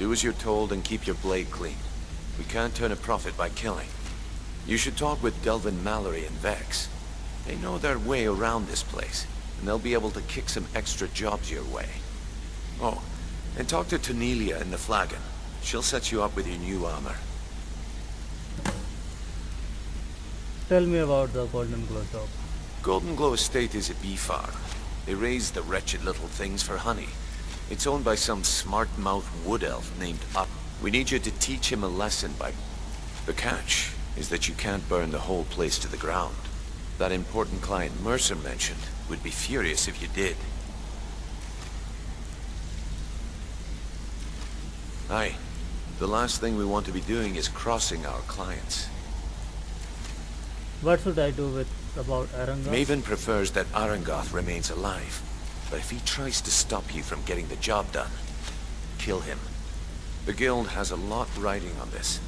Do as you're told and keep your blade clean. We can't turn a profit by killing. You should talk with Delvin Mallory and Vex. They know their way around this place, and they'll be able to kick some extra jobs your way. Oh, and talk to Tonelia in the Flagon. She'll set you up with your new armor. Tell me about the Golden Glow job. Golden Glow Estate is a bee farm. They raise the wretched little things for honey. It's owned by some smart-mouthed wood elf named Up. We need you to teach him a lesson by... The catch is that you can't burn the whole place to the ground. That important client Mercer mentioned would be furious if you did. Aye. The last thing we want to be doing is crossing our clients. What should I do with about Arangoth? Maven prefers that Arangoth remains alive. But if he tries to stop you from getting the job done, kill him. The guild has a lot riding on this.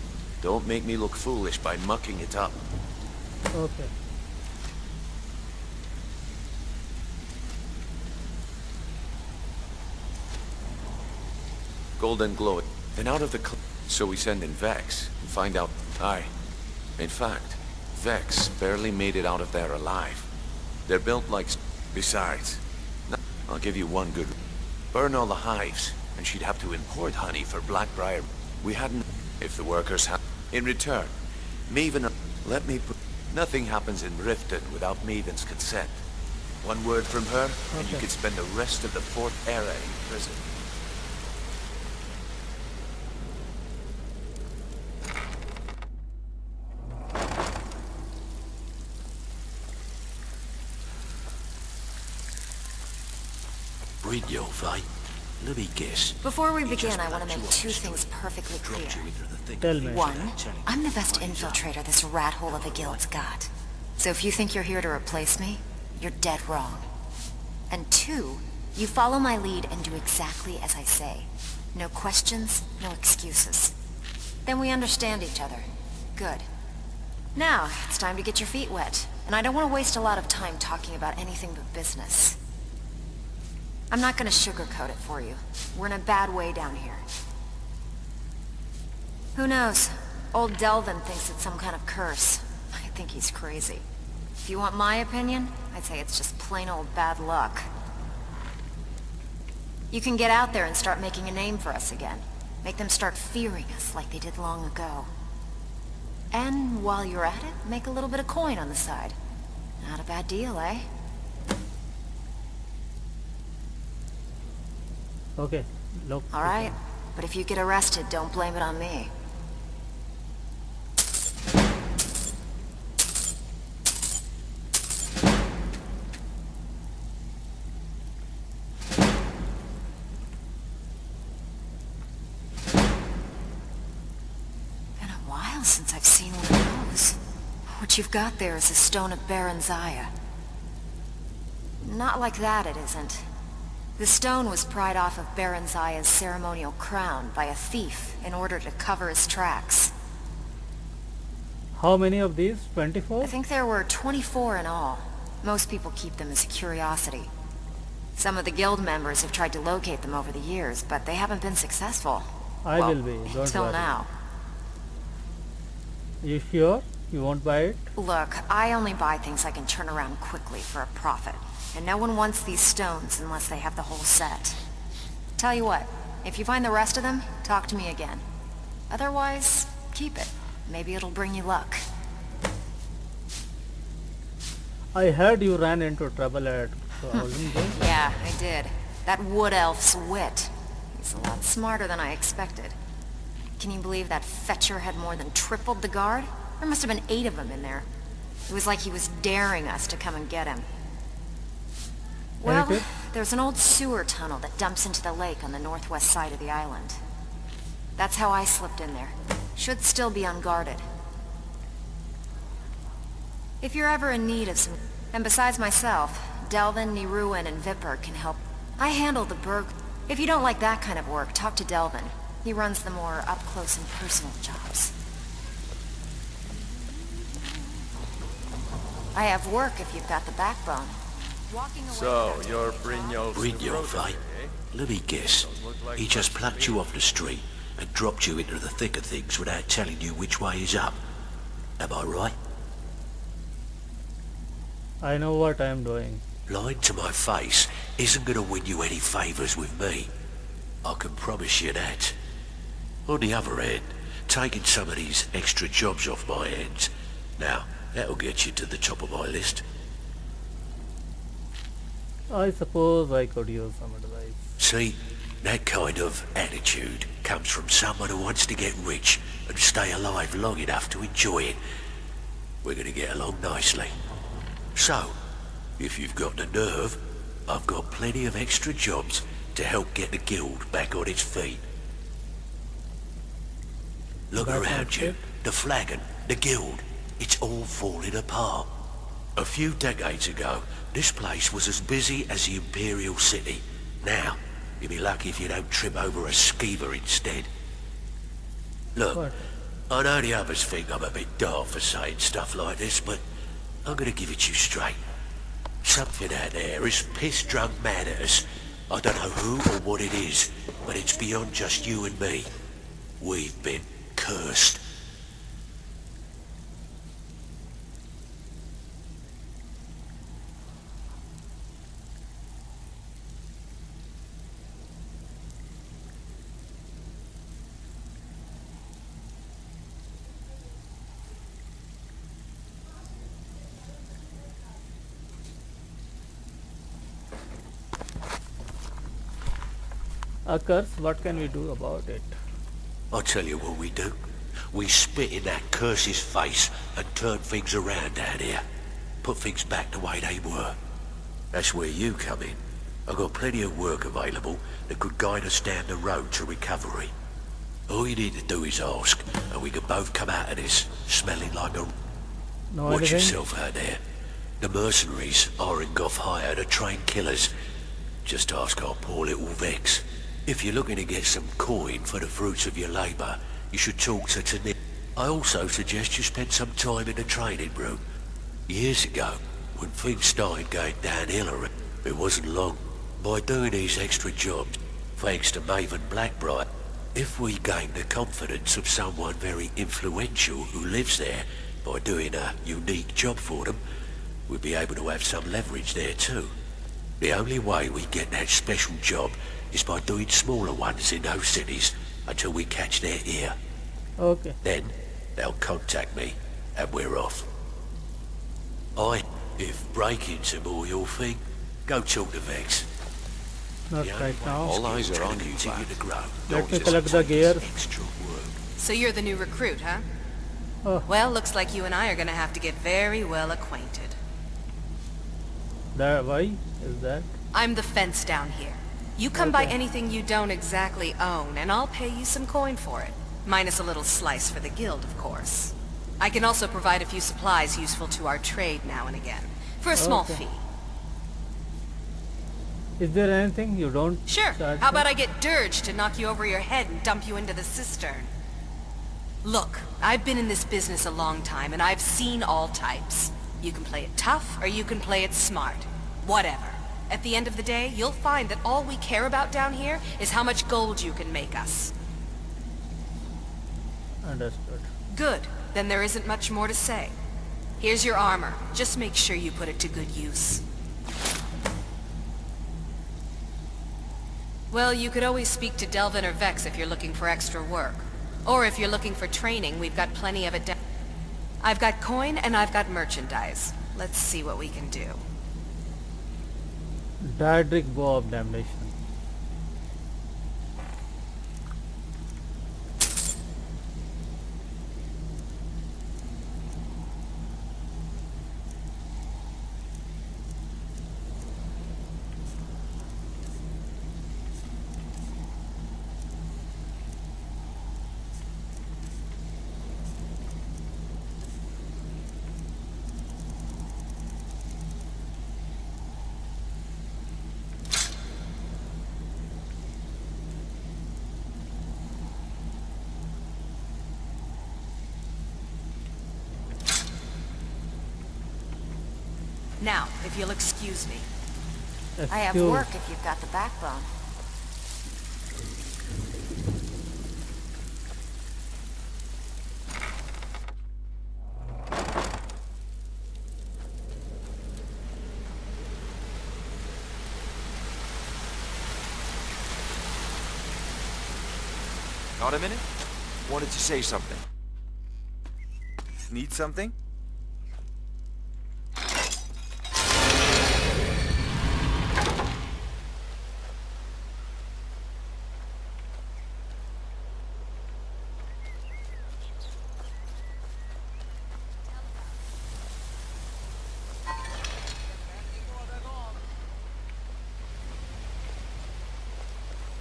Don't make me look foolish by mucking it up. Okay. Golden Glow. And out of the so we send in Vex and find out. Aye. In fact, Vex barely made it out of there alive. They're built like... Besides, I'll give you one good... Burn all the hives, and she'd have to import honey for Blackbriar. We hadn't... If the workers had... In return, Maven... Let me put... Nothing happens in Riften without Maven's consent. One word from her, and you could spend the rest of the Fourth Era in prison. Read your fight. Let me guess. Before we begin, I want to make two things perfectly clear. Tell me. One, I'm the best infiltrator this rat hole of a guild's got. So if you think you're here to replace me, you're dead wrong. And two, you follow my lead and do exactly as I say. No questions, no excuses. Then we understand each other. Good. Now, it's time to get your feet wet. And I don't want to waste a lot of time talking about anything but business. I'm not gonna sugarcoat it for you. We're in a bad way down here. Who knows? Old Delvin thinks it's some kind of curse. I think he's crazy. If you want my opinion, I'd say it's just plain old bad luck. You can get out there and start making a name for us again. Make them start fearing us like they did long ago. And while you're at it, make a little bit of coin on the side. Not a bad deal, eh? Okay. Look. All right, but if you get arrested, don't blame it on me. Been a while since I've seen one of those. What you've got there is a stone of Baron Zaya. Not like that, it isn't. The stone was pried off of Baron Zaya's ceremonial crown by a thief in order to cover his tracks. How many of these? 24? I think there were 24 in all. Most people keep them as a curiosity. Some of the guild members have tried to locate them over the years, but they haven't been successful. I will be, don't until worry. now. You sure? You won't buy it? Look, I only buy things I can turn around quickly for a profit. And no one wants these stones unless they have the whole set. Tell you what, if you find the rest of them, talk to me again. Otherwise, keep it. Maybe it'll bring you luck. I heard you ran into trouble at Golden Glow. Yeah, I did. That wood elf's wit. He's a lot smarter than I expected. Can you believe that fetcher had more than tripled the guard? There must have been 8 of them in there. It was like he was daring us to come and get him. Well, there's an old sewer tunnel that dumps into the lake on the northwest side of the island. That's how I slipped in there. Should still be unguarded. If you're ever in need of some... And besides myself, Delvin, Niruin, and Vipper can help. I handle the burg... If you don't like that kind of work, talk to Delvin. He runs the more up-close and personal jobs. I have work if you've got the backbone. So, you're Brynjolf's Read your fight. Let me guess. He just plucked you off the street and dropped you into the thick of things without telling you which way is up. Am I right? I know what I am doing. Lying to my face isn't going to win you any favours with me. I can promise you that. On the other hand, taking some of these extra jobs off my hands, now, that'll get you to the top of my list. I suppose I could use some advice. See, that kind of attitude comes from someone who wants to get rich and stay alive long enough to enjoy it. We're going to get along nicely. So, if you've got the nerve, I've got plenty of extra jobs to help get the guild back on its feet. Look That around sounds you. good. The flagon, the guild, it's all falling apart. A few decades ago, this place was as busy as the Imperial City. Now, you'll be lucky if you don't trip over a skeever instead. Look, What? I know the others think I'm a bit daft for saying stuff like this, but I'm gonna give it to you straight. Something out there is piss-drunk mad at us. I don't know who or what it is, but it's beyond just you and me. We've been cursed. A curse, what can we do about it? I'll tell you what we do. We spit in that curse's face and turn things around down here. Put things back the way they were. That's where you come in. I've got plenty of work available that could guide us down the road to recovery. All you need to do is ask, and we can both come out of this smelling like a... No Watch anything? yourself out there. The mercenaries aren't off hire to train killers. Just ask our poor little Vex. If you're looking to get some coin for the fruits of your labour, you should talk to Tanit. I also suggest you spend some time in the training room. Years ago, when things started going downhill, it wasn't long. By doing these extra jobs, thanks to Maven Blackbright, if we gain the confidence of someone very influential who lives there by doing a unique job for them, we'll be able to have some leverage there too. The only way we get that special job is by doing smaller ones in those cities until we catch their ear. Okay. Then they'll contact me and we're off. If breaking's more your thing, go talk to Vex. Not The only right way now. All eyes are to on you, continue lad. to grow. Let me Just collect the take gear. this extra work. So you're the new recruit, huh? Oh, Well, looks like you and I are gonna have to get very well acquainted. that why is that? I'm the fence down here. You come by Okay. anything you don't exactly own, and I'll pay you some coin for it. Minus a little slice for the guild, of course. I can also provide a few supplies useful to our trade now and again, for a small Okay. fee. Is there anything you don't Sure, charge how for? about I get Dirge to knock you over your head and dump you into the cistern? Look, I've been in this business a long time, and I've seen all types. You can play it tough, or you can play it smart. Whatever. At the end of the day, you'll find that all we care about down here is how much gold you can make us. Understood. Good. Then there isn't much more to say. Here's your armor. Just make sure you put it to good use. Well, you could always speak to Delvin or Vex if you're looking for extra work. Or if you're looking for training, we've got plenty of it down. I've got coin and I've got merchandise. Let's see what we can do. Daedric Bow of Damnation. Now, if you'll excuse me. I have Excuse- work if you've got the backbone. Got a minute? Wanted to say something. Need something?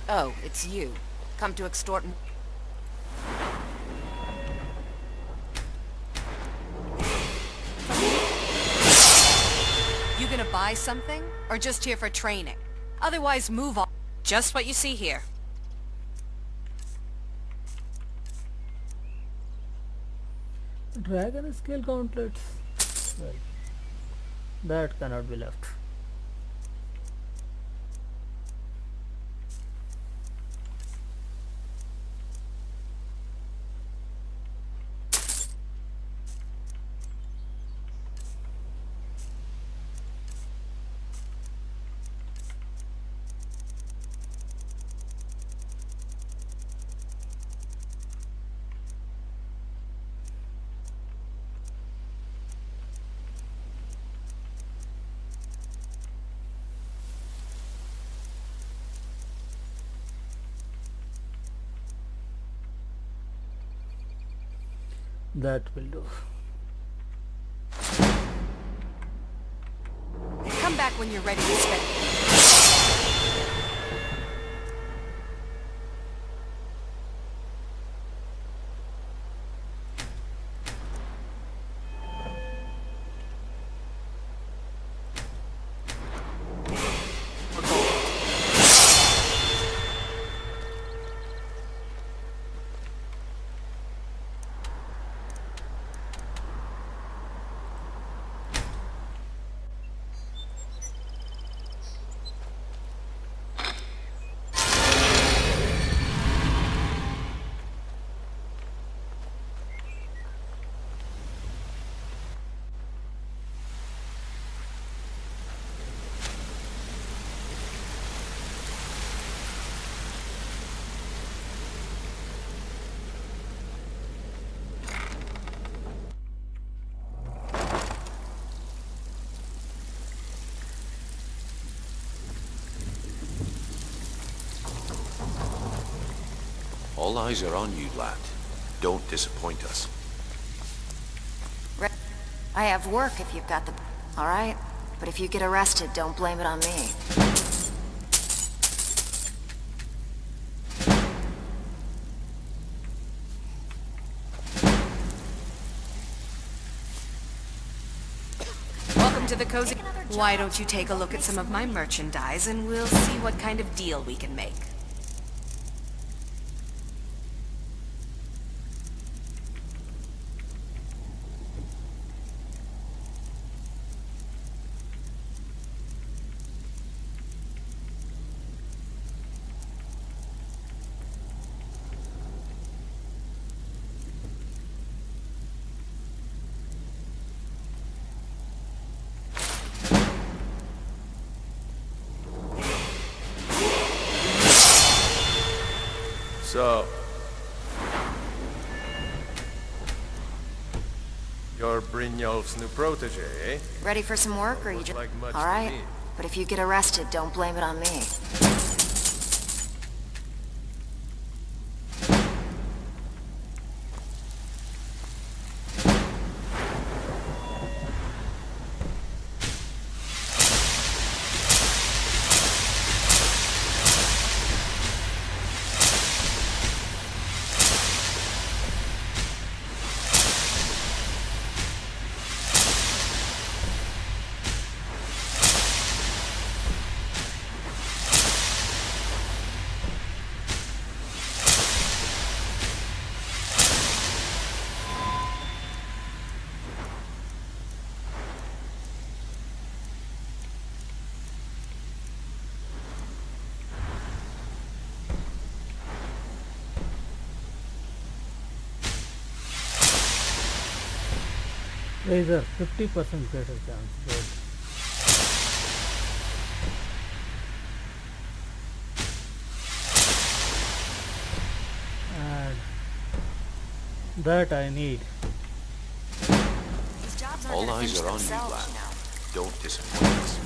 Oh, it's you. Come to extort... You gonna buy something? Or just here for training? Otherwise, move on. Just what you see here. Dragon scale gauntlets. Well, that cannot be left. That will do. Come back when you're ready to spend. All eyes are on you, lad. Don't disappoint us. I have work if you've got the... Alright? But if you get arrested, don't blame it on me. Welcome to the cozy... Why don't you take a look at some of my merchandise and we'll see what kind of deal we can make. So... You're Brynjolf's new protege, eh? Ready for some work, or you Looks just... like much to Alright? me. But if you get arrested, don't blame it on me. Razor 50% greater chance. Good. That I need. These jobs aren't All gonna eyes finish are on you, themselves, lad. you know. Don't disappoint us.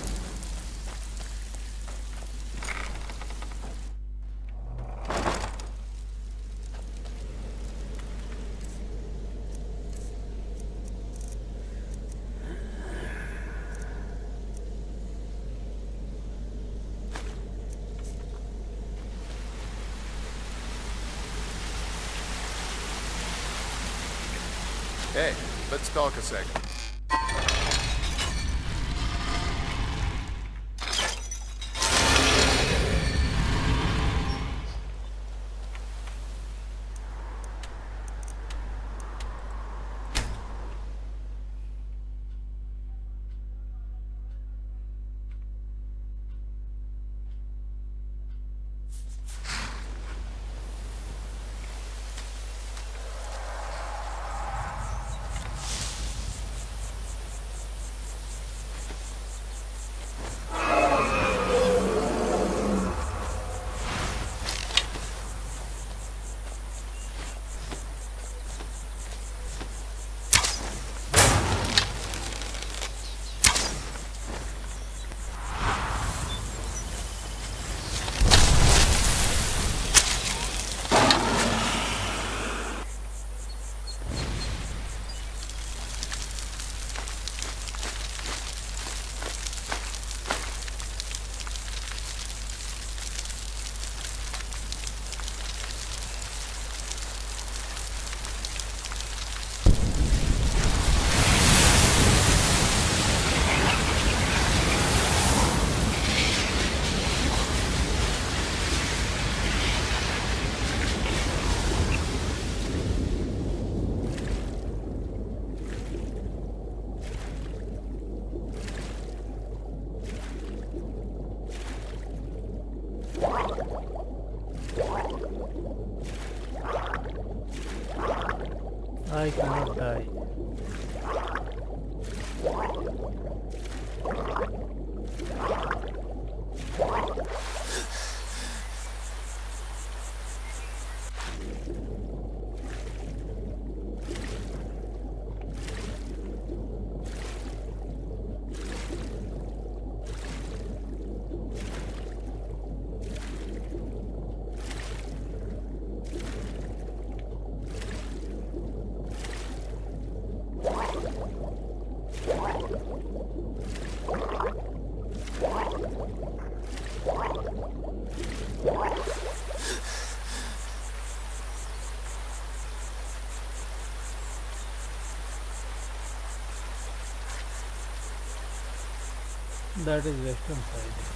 Hey, let's talk a second. I cannot die. That is western side.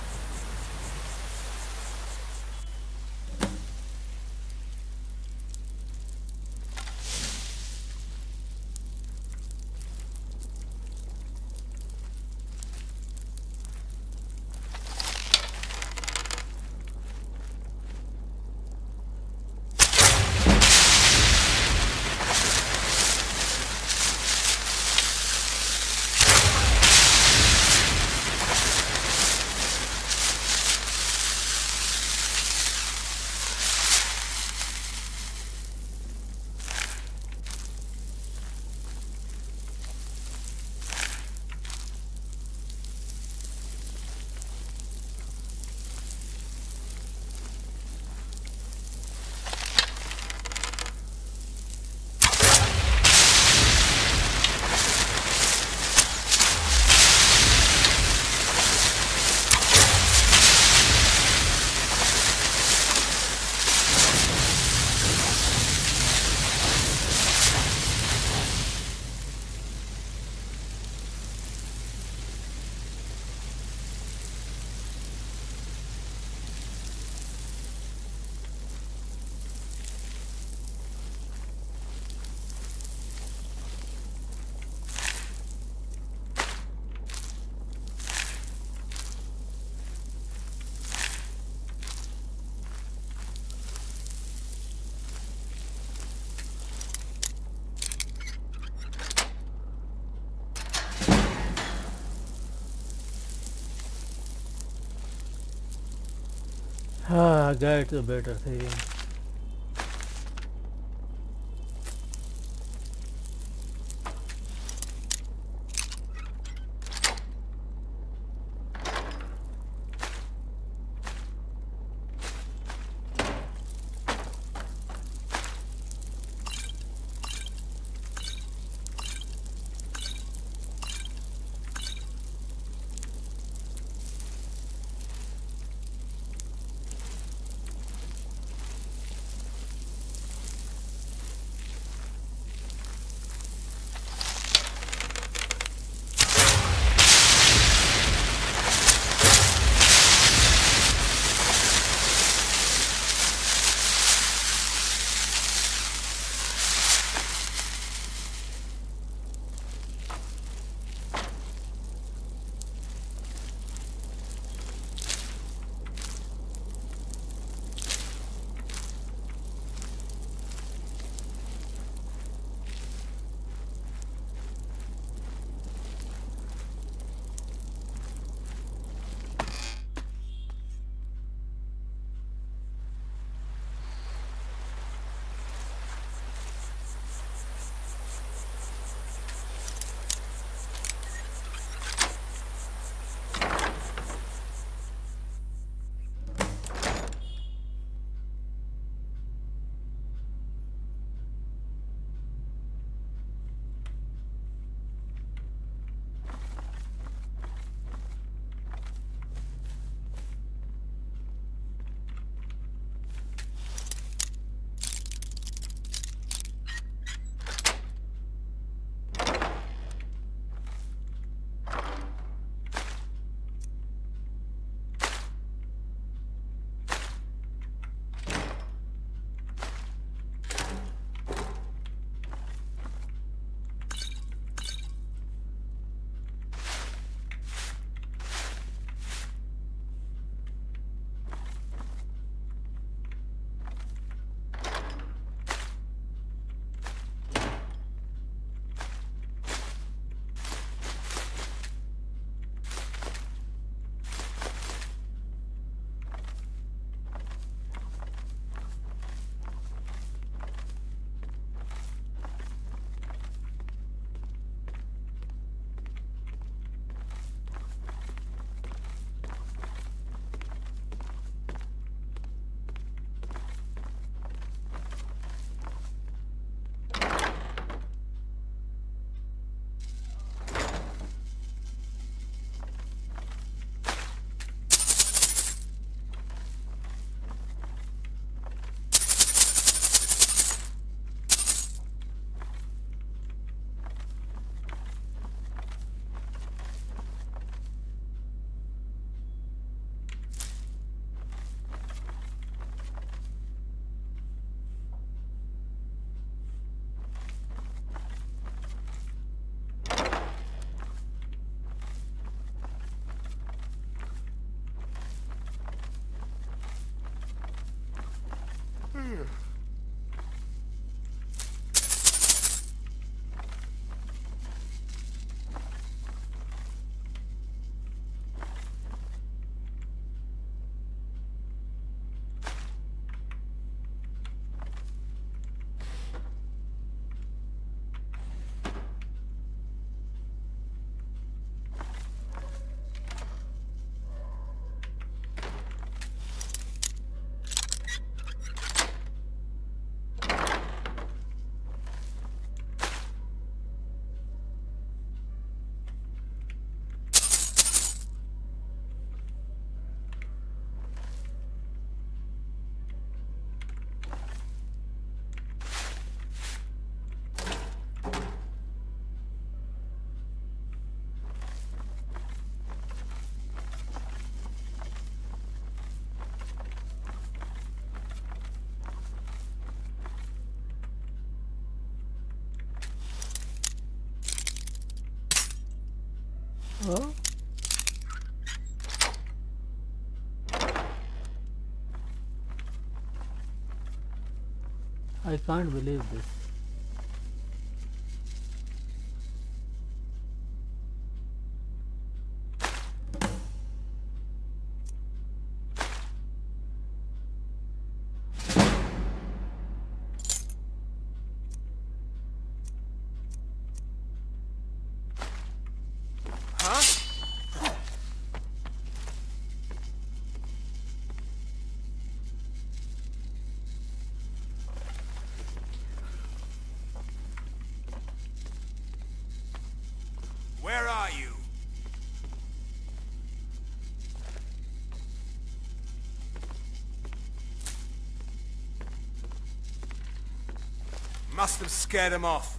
Ah, that's a better thing. Oh, I can't believe this. Where are you? Must have scared him off.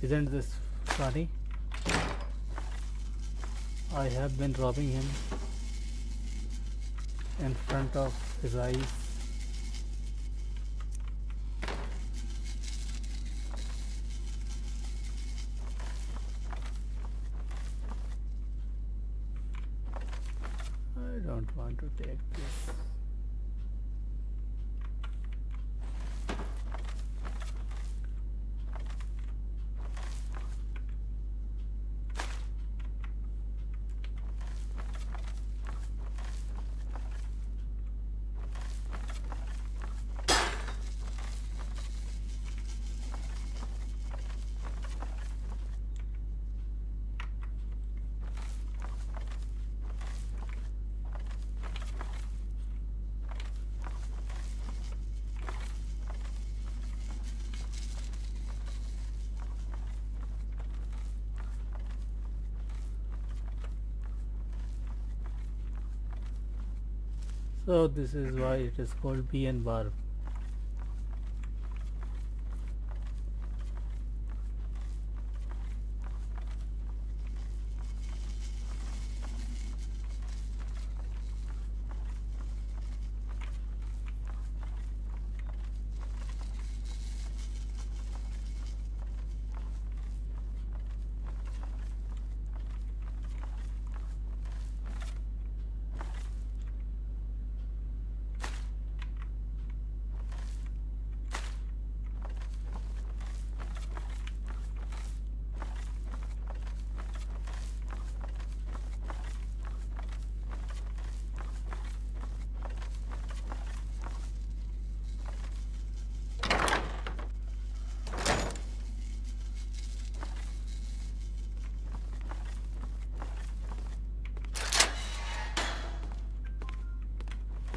Isn't this funny? I have been robbing him in front of his eyes. I don't want to take this. So this is why it is called BN bar.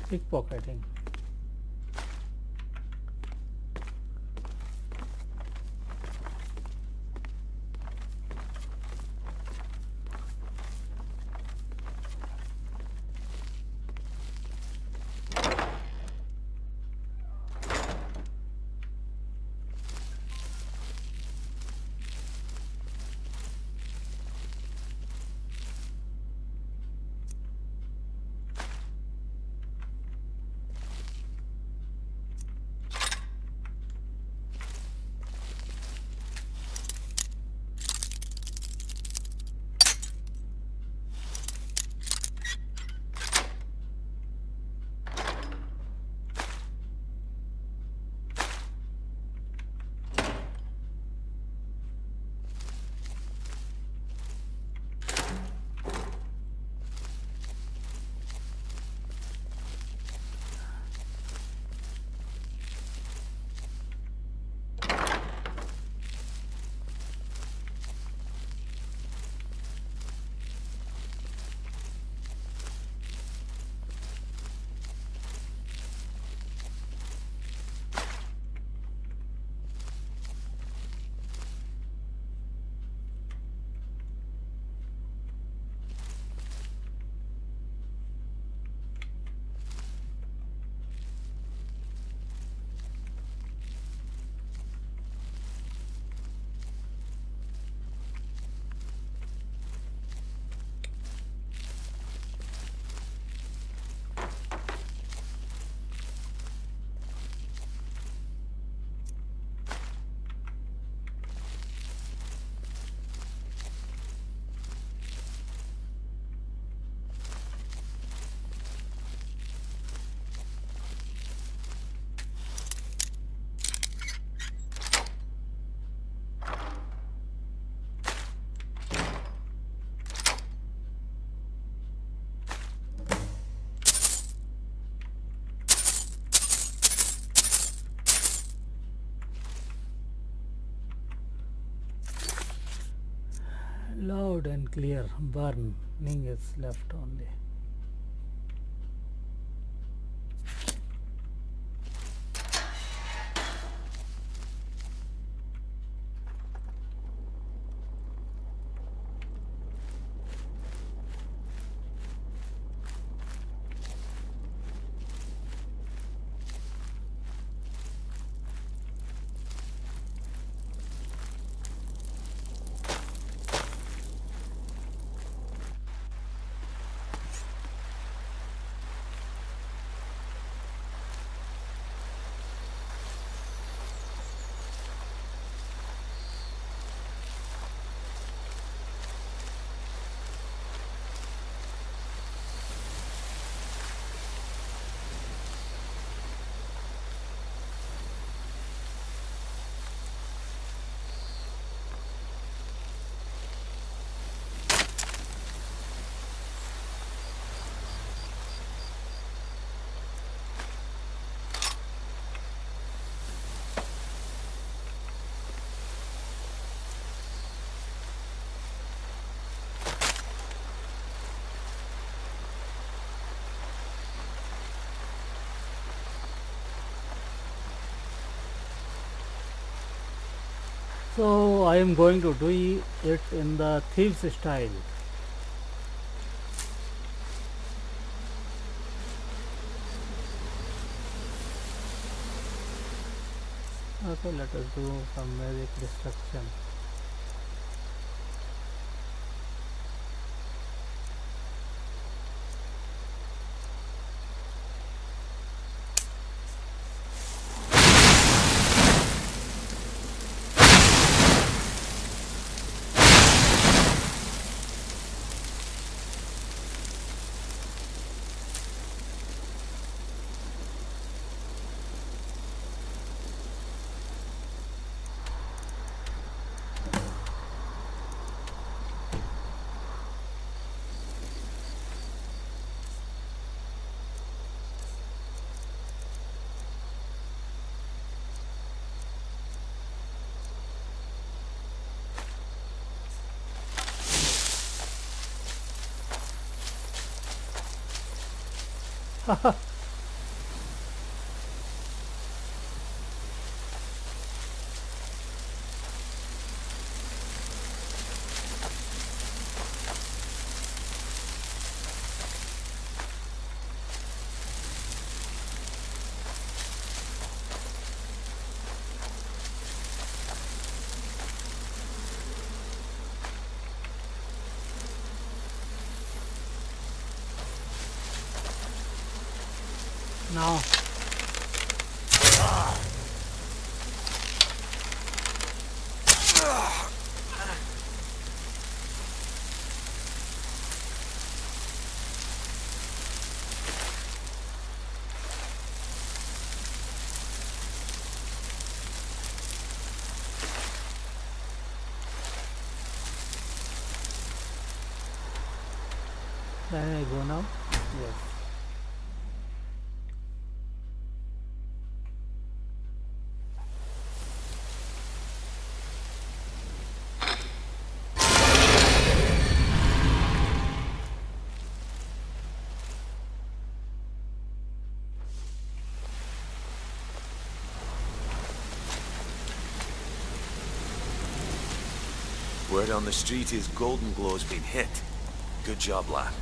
Pickpocketing. good and clear. Burning is left only. So I am going to do it in the Thieves style. Okay, let us do some magic destruction. Now can I go now? Yes. Word on the street is Golden Glow's been hit. Good job, lad.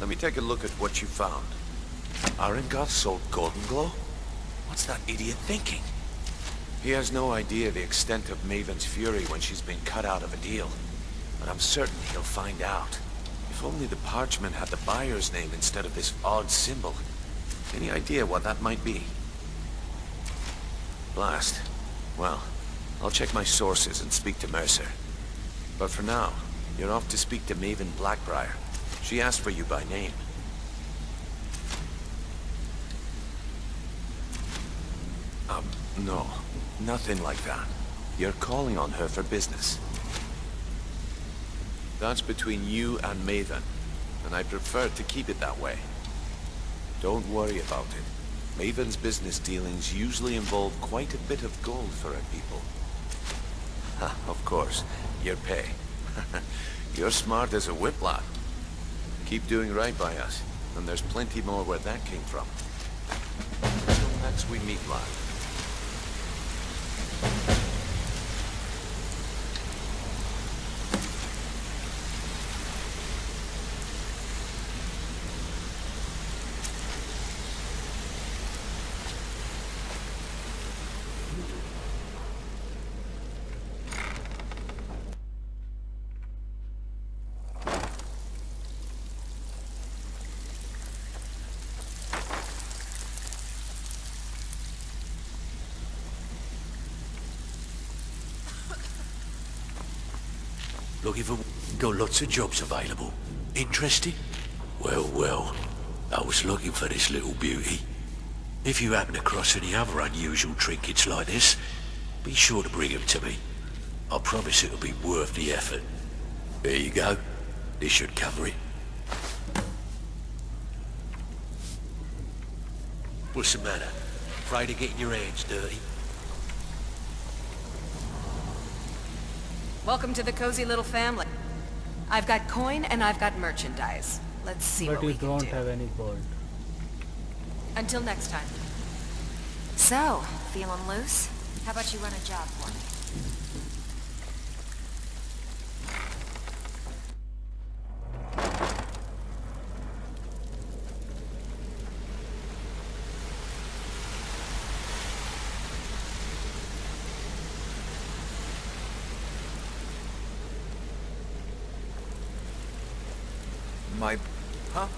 Let me take a look at what you found. Arengoth sold Golden Glow? What's that idiot thinking? He has no idea the extent of Maven's fury when she's been cut out of a deal. But I'm certain he'll find out. If only the parchment had the buyer's name instead of this odd symbol. Any idea what that might be? Blast. Well, I'll check my sources and speak to Mercer. But for now, you're off to speak to Maven Blackbriar. She asked for you by name. No. Nothing like that. You're calling on her for business. That's between you and Maven, and I prefer to keep it that way. Don't worry about it. Maven's business dealings usually involve quite a bit of gold for her people. Ha, of course, your pay. You're smart as a whiplot. Keep doing right by us, and there's plenty more where that came from. Until next we meet, lad. Looking for... Got lots of jobs available. Interested? Well, well. I was looking for this little beauty. If you happen across any other unusual trinkets like this, be sure to bring them to me. I promise it'll be worth the effort. There you go. This should cover it. What's the matter? Afraid of getting your hands dirty? Welcome to the cozy little family. I've got coin and I've got merchandise. Let's see But what you we can don't do. have any gold. Until next time. So, feeling loose? How about you run a job for me? My... Huh?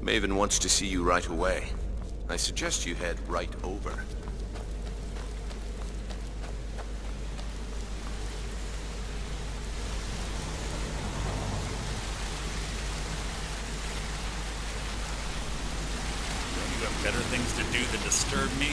Maven wants to see you right away. I suggest you head right over. You have better things to do than disturb me?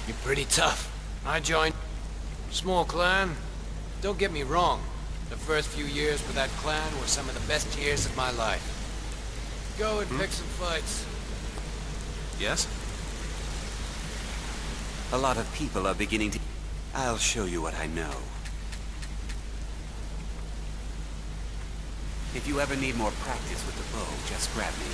You're pretty tough. I joined... Small clan. Don't get me wrong. The first few years with that clan were some of the best years of my life. Go and pick some fights. Yes? A lot of people are beginning to... I'll show you what I know. If you ever need more practice with the bow, just grab me.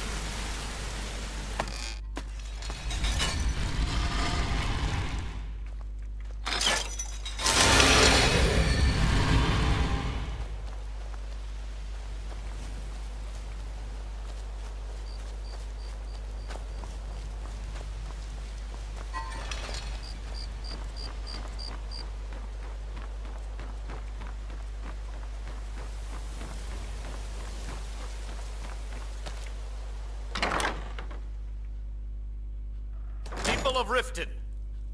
People of Riften,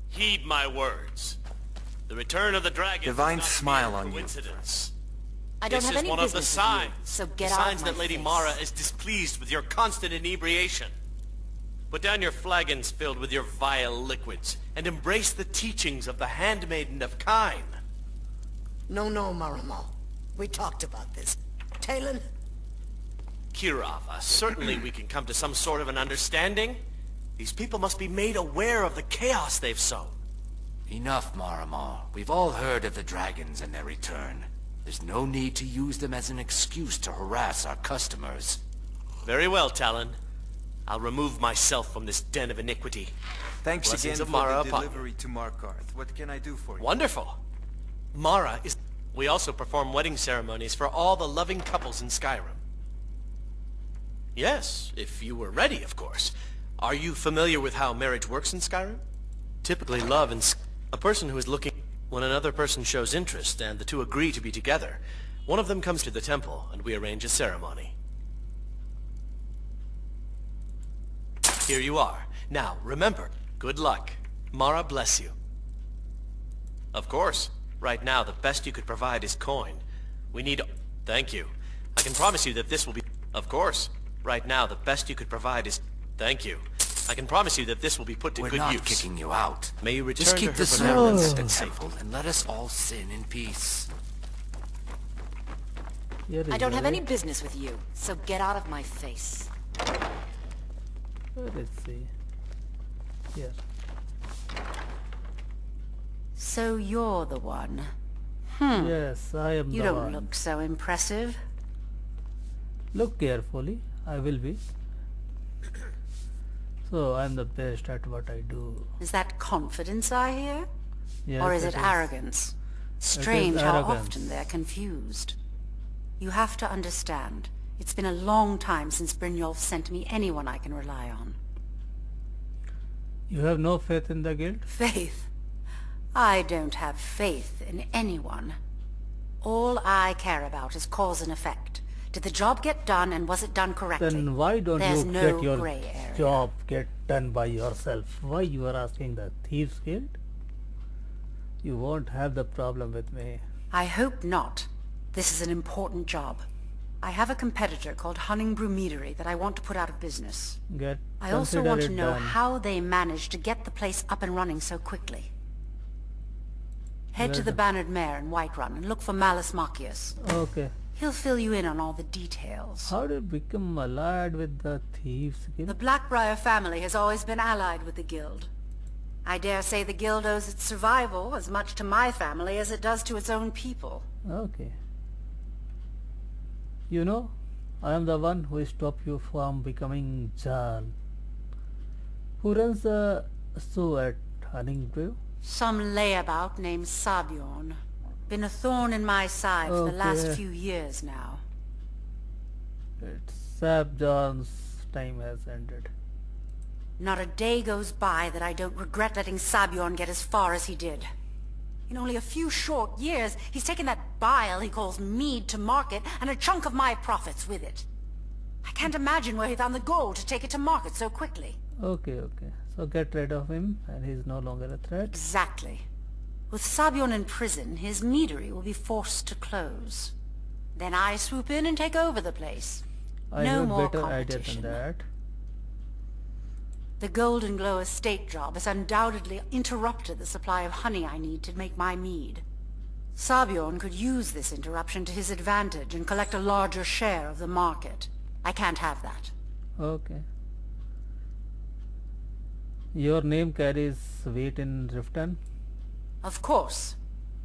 heed my words. The return of the dragon Divine is not smile mere on you, coincidence. I don't This have is any one of the business with you, signs. so The get out of signs my that Lady face. Mara is displeased with your constant inebriation. Put down your flagons filled with your vile liquids, and embrace the teachings of the Handmaiden of Kine. No, Maramo. We talked about this. Talon? Kirava, certainly we can come to some sort of an understanding. These people must be made aware of the chaos they've sown. Enough, Maramo. We've all heard of the dragons and their return. There's no need to use them as an excuse to harass our customers. Very well, Talon. I'll remove myself from this den of iniquity. Thanks Blessings again of for Mara the upon delivery to Markarth. What can I do for you? Wonderful. Mara is... We also perform wedding ceremonies for all the loving couples in Skyrim. Yes, if you were ready, of course. Are you familiar with how marriage works in Skyrim? Typically, love and a person who is looking... When another person shows interest and the two agree to be together, one of them comes to the temple and we arrange a ceremony. Here you are. Now, remember, good luck. Mara bless you. Of course. Right now, the best you could provide is coin. We need... Thank you. I can promise you that this will be... Of course. Right now, the best you could provide is... Thank you. I can promise you that this will be put to good use. We're not kicking you out. May you return Just keep to the her servants at benevolence the temple and let us all sin in peace. Here I don't is have the any way. business with you, so get out of my face. Let's see. Here. So you're the one. Yes, I am You the don't one. look so impressive. Look carefully. I will be. So I'm the best at what I do. Is that confidence I hear? Yes, Or is it it is. arrogance? Strange how arrogance. often they're confused. You have to understand, it's been a long time since Brynjolf sent me anyone I can rely on. You have no faith in the guild? Faith? I don't have faith in anyone. All I care about is cause and effect. Did the job get done, and was it done correctly? Then why don't There's you no get your gray area. job get done by yourself? Why you are asking the Thieves Guild? You won't have the problem with me. I hope not. This is an important job. I have a competitor called Hunningbrew Meadery that I want to put out of business. I also Consider want to it know done. how they managed to get the place up and running so quickly. Head to Well the done. Bannered Mare in Whiterun and look for Malus Macius. Okay. He'll fill you in on all the details. How did you become allied with the Thieves Guild? The Blackbriar family has always been allied with the Guild. I dare say the Guild owes its survival as much to my family as it does to its own people. Okay. You know, I am the one who stopped you from becoming Jarl. Who runs the show at Hunningbrew? Some layabout named Sabjorn. Been a thorn in my side for the last Okay. few years now. It's Sab John's time has ended. Not a day goes by that I don't regret letting Sabjorn get as far as he did. In only a few short years, he's taken that bile he calls mead to market, and a chunk of my profits with it. I can't imagine where he found the gold to take it to market so quickly. Okay, okay. So get rid of him and he's no longer a threat. Exactly. With Sabjorn in prison, his meadery will be forced to close. Then I swoop in and take over the place. I No have more a better idea competition. than that. The Golden Glow estate job has undoubtedly interrupted the supply of honey I need to make my mead. Sabjorn could use this interruption to his advantage and collect a larger share of the market. I can't have that. Okay. Your name carries weight in Riften? Of course.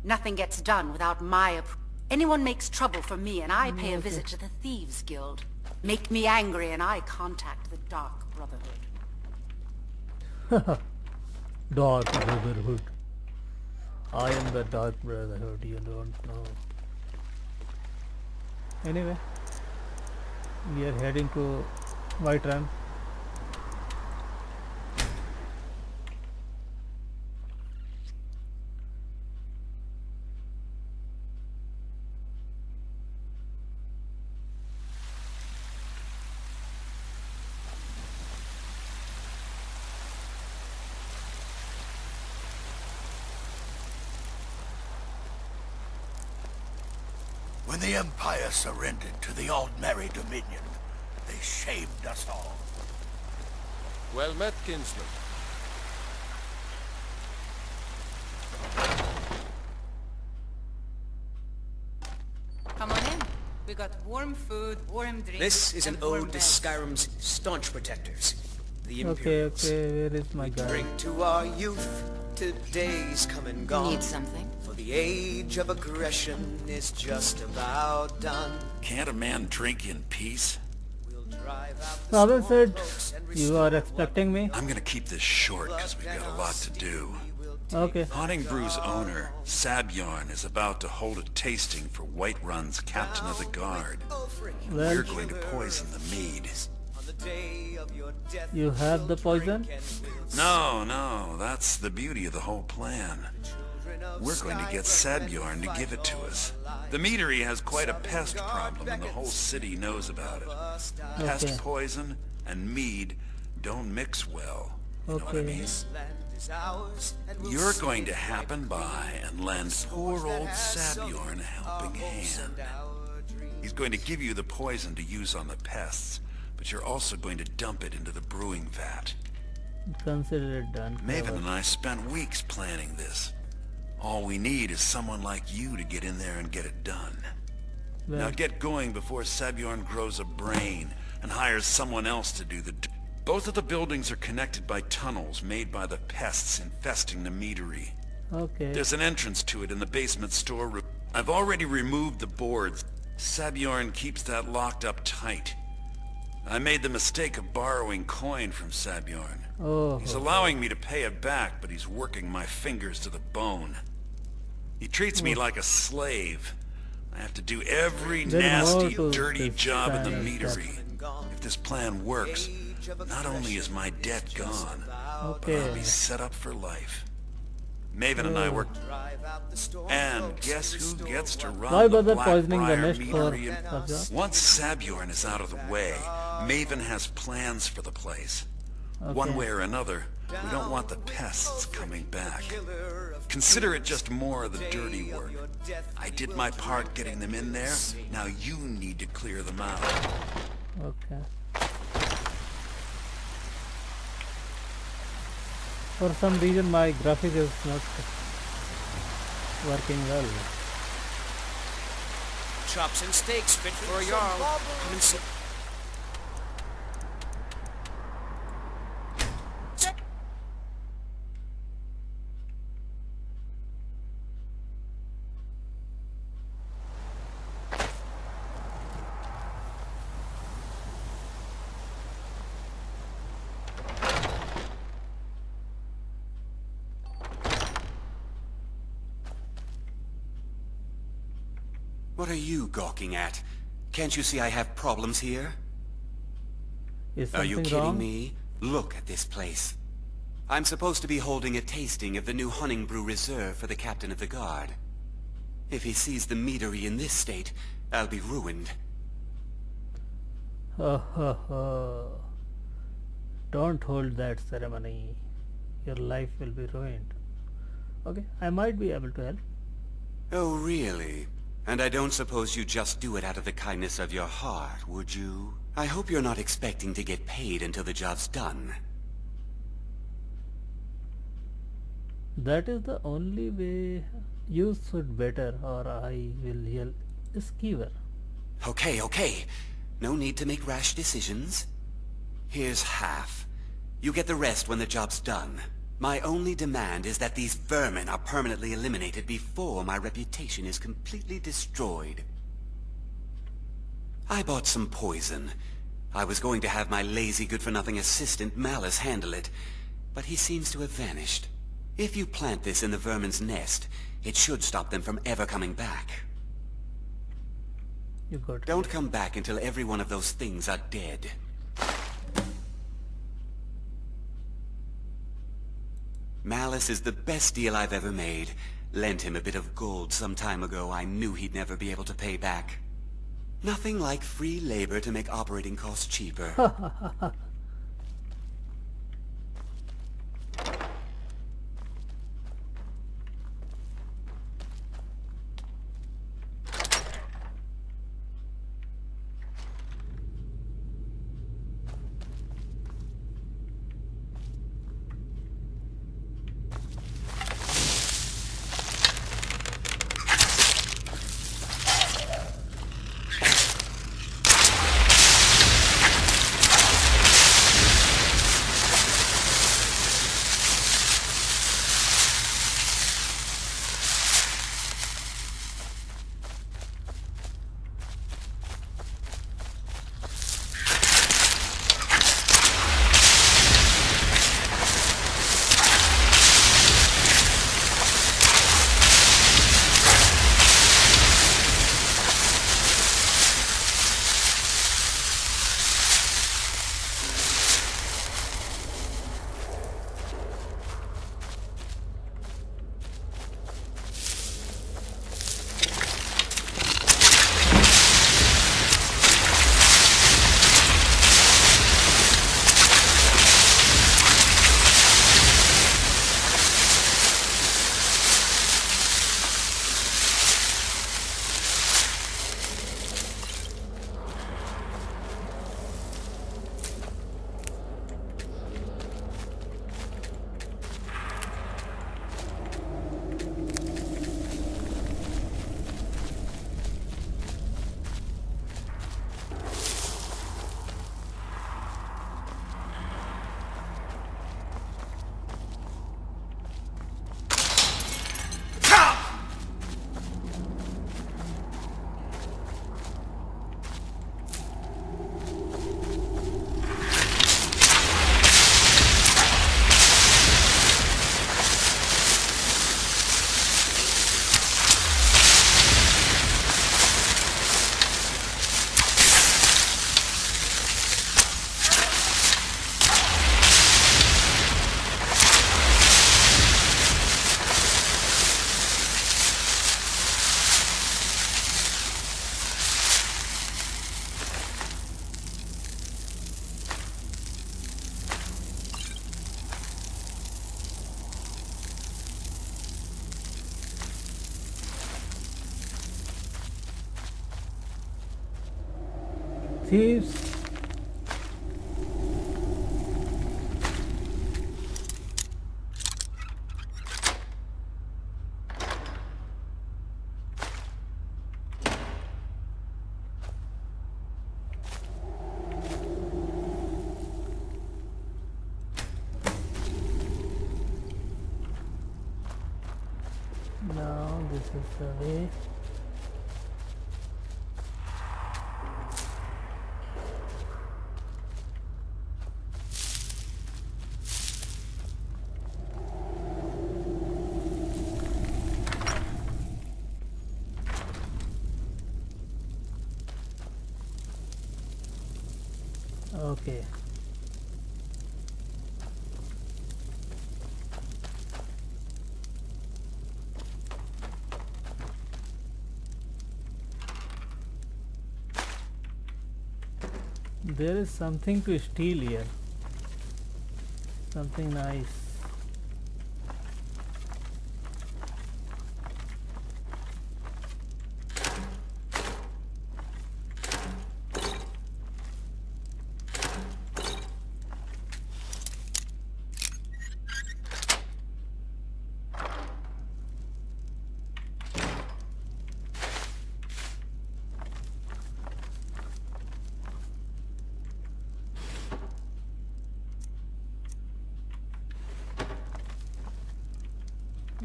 Nothing gets done without my approval. Anyone makes trouble for me and I pay a visit to the Thieves Guild. Make me angry and I contact the Dark Brotherhood. Dark Brotherhood. I am the Dark Brotherhood, you don't know. Anyway, we are heading to Whiterun. When the Empire surrendered to the Aldmeri Dominion, they shamed us all. Well met, kinsman. Come on in. We got warm food, warm drinks. This is an and warm ode to beds. Skyrim's staunch protectors, the Okay, Imperials. okay, where is my guy? Drink to our youth, today's come and gone. Need something? For the age of aggression is just about done. Can't a man drink in peace? Robin said, you are expecting me? I'm gonna keep this short because we've got a lot to do. Okay. Haunting Brew's owner, Sabjorn, is about to hold a tasting for Whiterun's captain of the guard. Well, We're going to poison the mead. you have the poison? No, that's the beauty of the whole plan. We're going to get Sabjorn to give it to us. The meadery has quite a pest problem and the whole city knows about it. Pest poison and mead don't mix well. You know what I mean? You're going to happen by and lend poor old Sabjorn a helping hand. He's going to give you the poison to use on the pests, but you're also going to dump it into the brewing vat. Consider it done. Maven and I spent weeks planning this. All we need is someone like you to get in there and get it done. Well, Now get going before Sabjorn grows a brain and hires someone else to do the Both of the buildings are connected by tunnels made by the pests infesting the meadery. okay. There's an entrance to it in the basement storeroom. I've already removed the boards. Sabjorn keeps that locked up tight. I made the mistake of borrowing coin from Sabjorn. Oh. He's allowing me to pay it back, but he's working my fingers to the bone. He treats me like a slave. I have to do every There's nasty, more to dirty this job in the plan, meadery. If this plan works, not only is my debt gone, but Okay. I'll be set up for life. Maven and I work... And guess who gets to run Why the bother poisoning the Blackbriar nest for meadery? Sabjorn? Once Sabjorn is out of the way, Maven has plans for the place. One Okay. way or another, we don't want the pests coming back. Consider it just more of the dirty work. I did my part getting them in there, now you need to clear them out. Okay. For some reason my graphic is not working well. Chops and steaks fit for a Jarl. Come and sit. What are you gawking at? Can't you see I have problems here? Is Are you something kidding wrong? me? Look at this place. I'm supposed to be holding a tasting of the new Hunting Brew Reserve for the captain of the guard. If he sees the meadery in this state, I'll be ruined. Don't hold that ceremony. Your life will be ruined. Okay, I might be able to help. Oh, really? And I don't suppose you just do it out of the kindness of your heart, would you? I hope you're not expecting to get paid until the job's done. That is the only way. You should better or I will yell skeever. Okay. No need to make rash decisions. Here's half. You get the rest when the job's done. My only demand is that these vermin are permanently eliminated before my reputation is completely destroyed. I bought some poison. I was going to have my lazy good-for-nothing assistant Malice handle it, but he seems to have vanished. If you plant this in the vermin's nest, it should stop them from ever coming back. You got it. Don't come back until every one of those things are dead. Malice is the best deal I've ever made. Lent him a bit of gold some time ago I knew he'd never be able to pay back. Nothing like free labor to make operating costs cheaper. Thieves. Now this is the way. Okay. There is something to steal here. Something nice.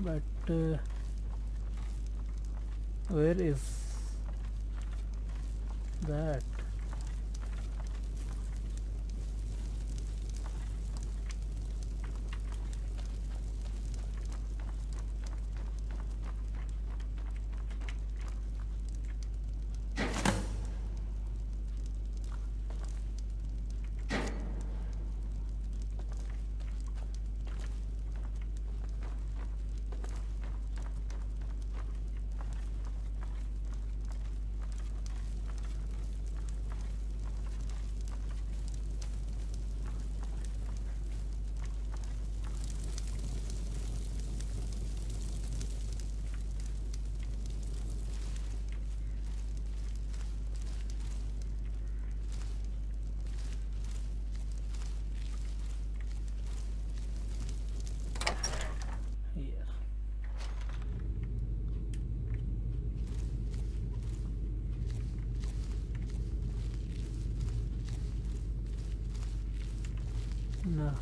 But where is that? Here. No.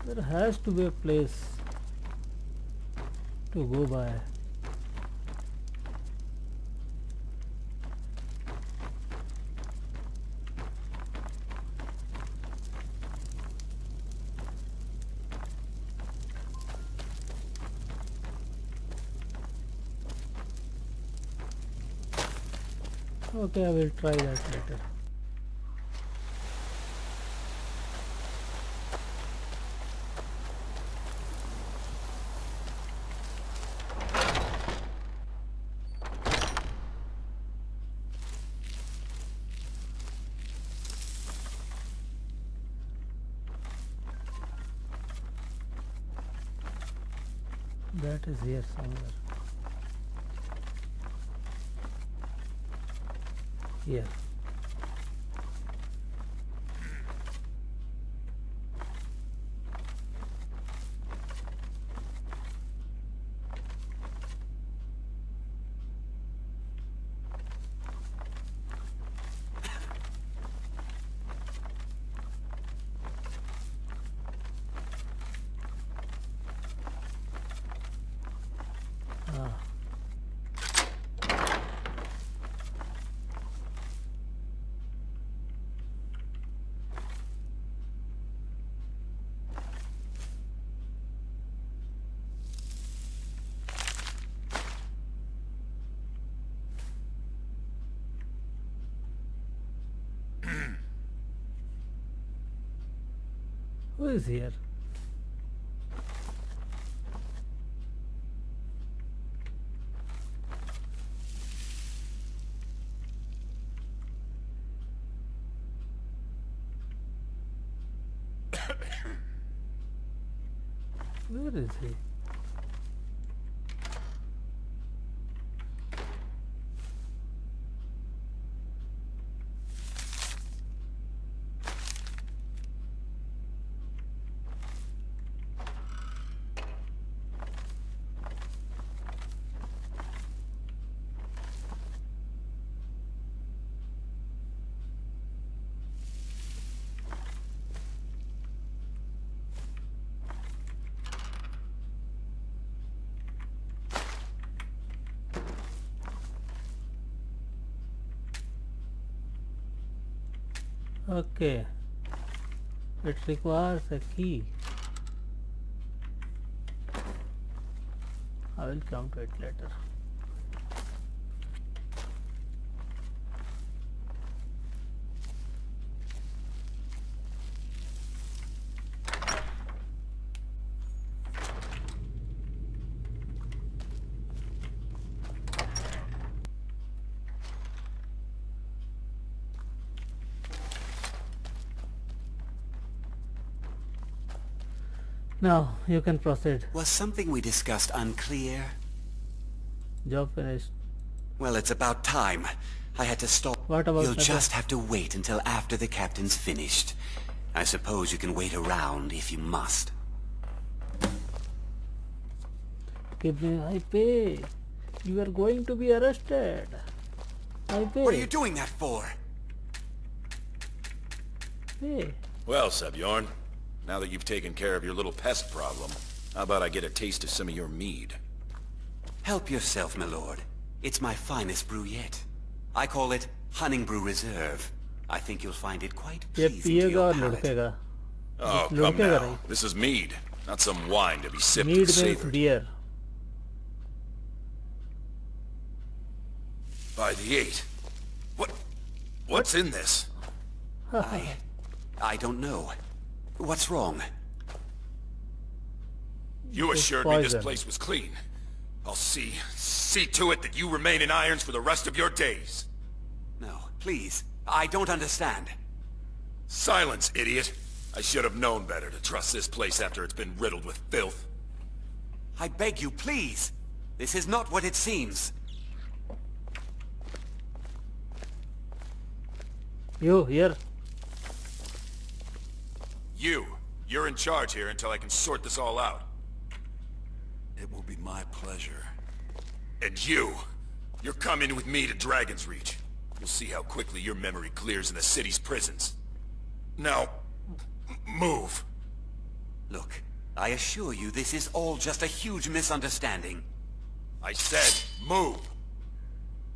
There has to be a place to go by. Okay, I will try that later. That is here somewhere. Here. Who is here? Where is he? Okay, it requires a key. I will come to it later. Now you can proceed. Was something we discussed unclear? Job finished. Well, it's about time. I had to stop. What about You'll Mother? just have to wait until after the captain's finished. I suppose you can wait around if you must. Give me high pay. You are going to be arrested. High pay. What are you doing that for? Pay. Well, Sebjorn, now that you've taken care of your little pest problem, how about I get a taste of some of your mead? Help yourself, my lord. It's my finest brew yet. I call it Hunting Brew Reserve. I think you'll find it quite ये pleasing to पिएगा your और palate. लुढ़केगा. Oh, come लुढ़केगा now. नहीं. This is mead, not some wine to be sipped Mead and means savored. beer. By the 8. What's in this? I don't know. What's wrong? You It's assured me this poison. place was clean. I'll see to it that you remain in irons for the rest of your days. No, please. I don't understand. Silence, idiot. I should have known better to trust this place after it's been riddled with filth. I beg you, please. This is not what it seems. You here? You're in charge here until I can sort this all out. It will be my pleasure. And you're coming with me to Dragon's Reach. You'll see how quickly your memory clears in the city's prisons. Now, move. Look, I assure you this is all just a huge misunderstanding. I said, move.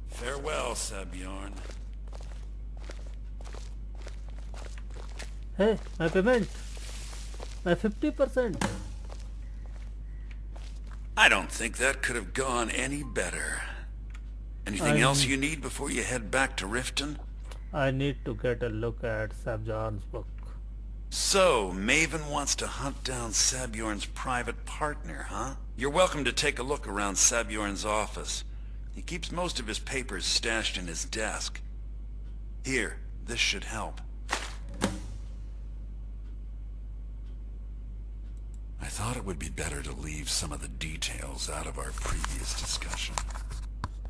Farewell, Sebjorn. Hey, my payment. My 50%. I don't think that could have gone any better. Anything else you need before you head back to Riften? I need to get a look at Sabjarn's book. So, Maven wants to hunt down Sabjorn's private partner, huh? You're welcome to take a look around Sabjorn's office. He keeps most of his papers stashed in his desk. Here, this should help. I thought it would be better to leave some of the details out of our previous discussion.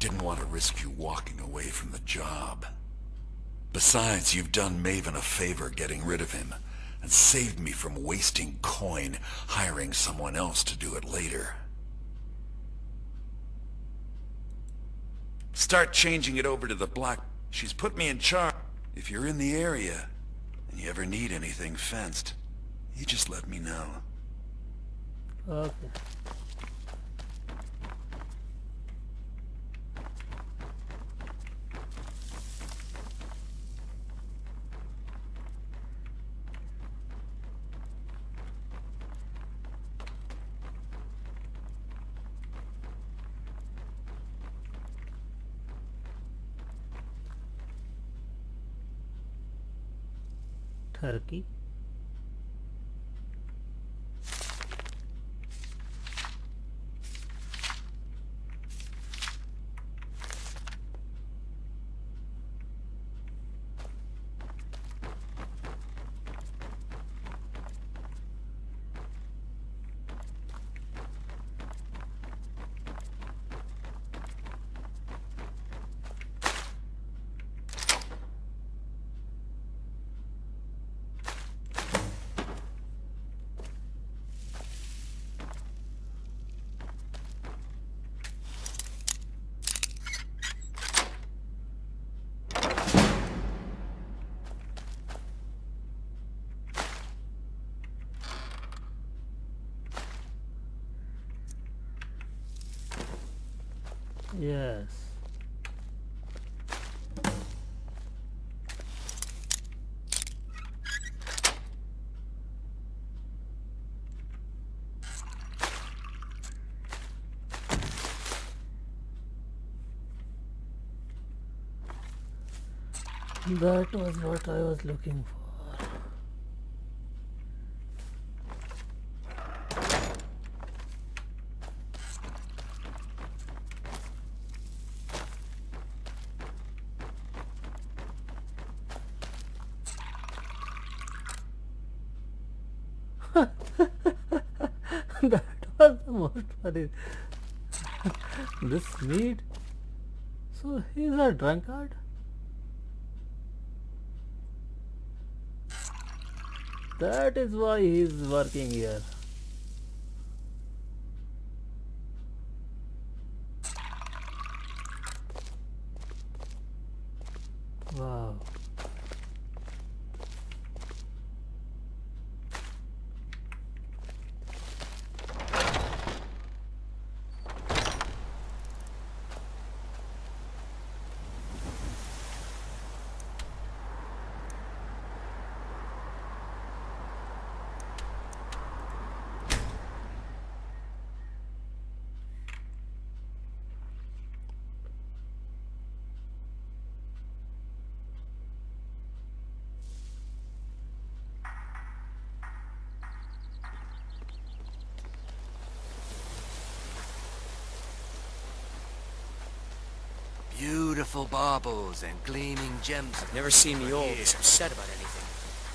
Didn't want to risk you walking away from the job. Besides, you've done Maven a favor getting rid of him, and saved me from wasting coin hiring someone else to do it later. Start changing it over to the Black. She's put me in charge. If you're in the area, and you ever need anything fenced, you just let me know. Okay. Turkey. Yes. That was what I was looking for. That was the most funny. This meat. So he's a drunkard? That is why he's working here. Wow. Beautiful baubles and gleaming gems. Never seen the old this upset about anything.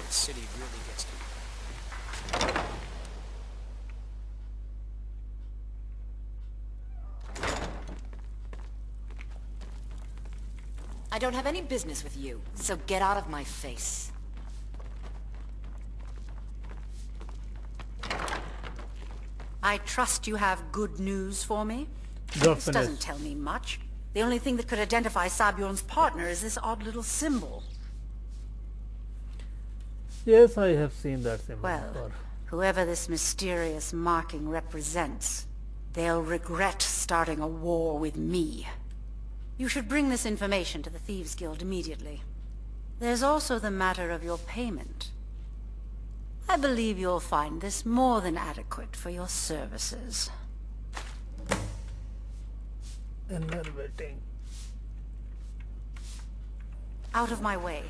The city really gets to... I don't have any business with you, so get out of my face. I trust you have good news for me? Don't This finish. doesn't tell me much. The only thing that could identify Sabion's partner is this odd little symbol. Yes, I have seen that symbol Well, before. whoever this mysterious marking represents, they'll regret starting a war with me. You should bring this information to the Thieves Guild immediately. There's also the matter of your payment. I believe you'll find this more than adequate for your services. Enervating. Out of my way.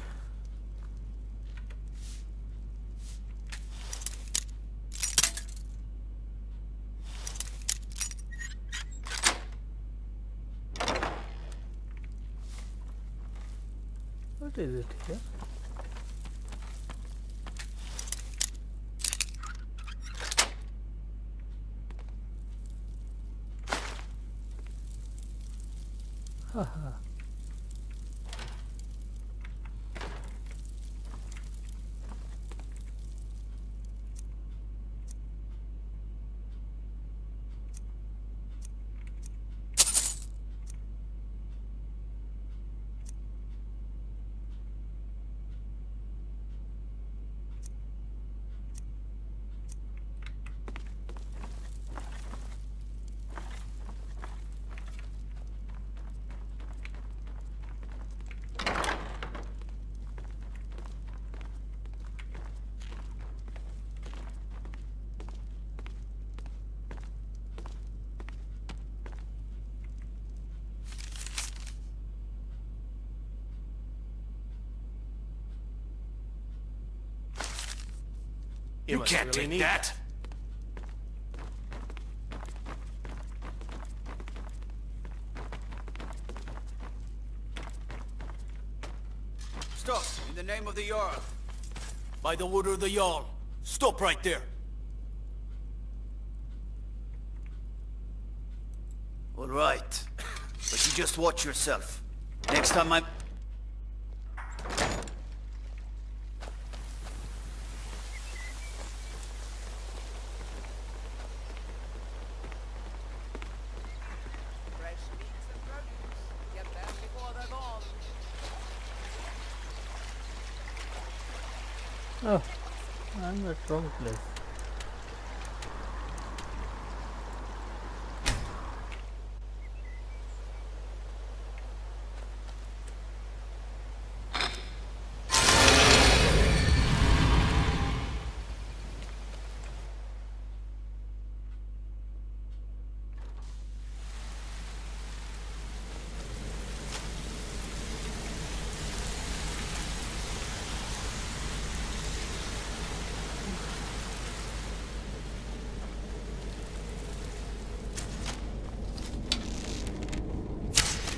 What is it here? Haha. You can't take that. Stop, in the name of the Jarl. By the order of the Jarl. Stop right there. All right. But you just watch yourself. Next time I'm... Oh, I'm at wrong place.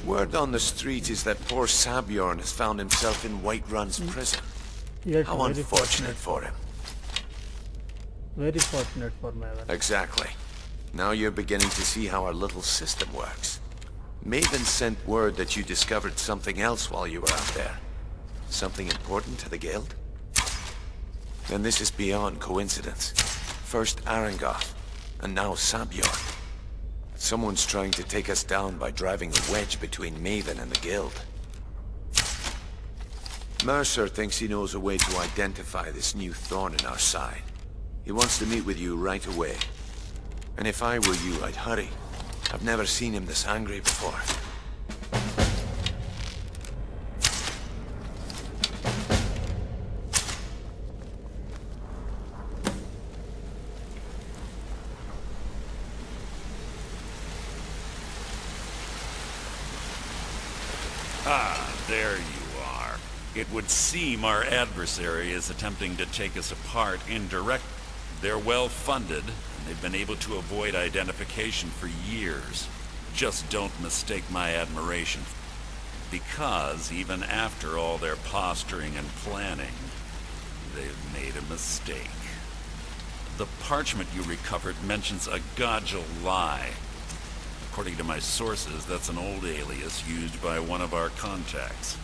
Word on the street is that poor Sabjorn has found himself in Whiterun's prison. Yet How very unfortunate for him. Very fortunate for Maven. Exactly. Now you're beginning to see how our little system works. Maven sent word that you discovered something else while you were out there. Something important to the guild? Then this is beyond coincidence. First Arangoth, and now Sabjorn. Someone's trying to take us down by driving a wedge between Maven and the guild. Mercer thinks he knows a way to identify this new thorn in our side. He wants to meet with you right away. And if I were you, I'd hurry. I've never seen him this angry before. Ah, there you are. It would seem our adversary is attempting to take us apart indirectly. They're well funded, and they've been able to avoid identification for years. Just don't mistake my admiration. Because even after all their posturing and planning, they've made a mistake. The parchment you recovered mentions a Godjal lie. According to my sources, that's an old alias used by one of our contacts.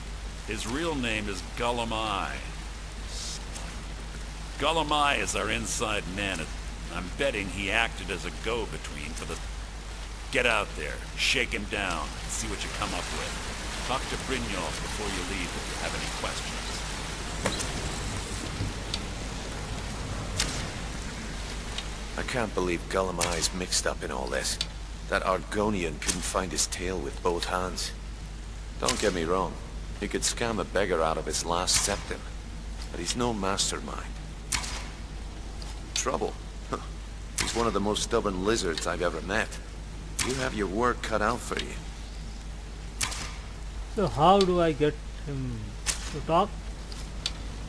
His real name is Gullumai. Gullumai is our inside man. I'm betting he acted as a go-between for the... Get out there, shake him down, and see what you come up with. Talk to Brynjolf before you leave if you have any questions. I can't believe Gullumai's mixed up in all this. That Argonian couldn't find his tail with both hands. Don't get me wrong. He could scam a beggar out of his last septim. But he's no mastermind. Trouble? Huh. He's one of the most stubborn lizards I've ever met. You have your work cut out for you. So how do I get him to talk?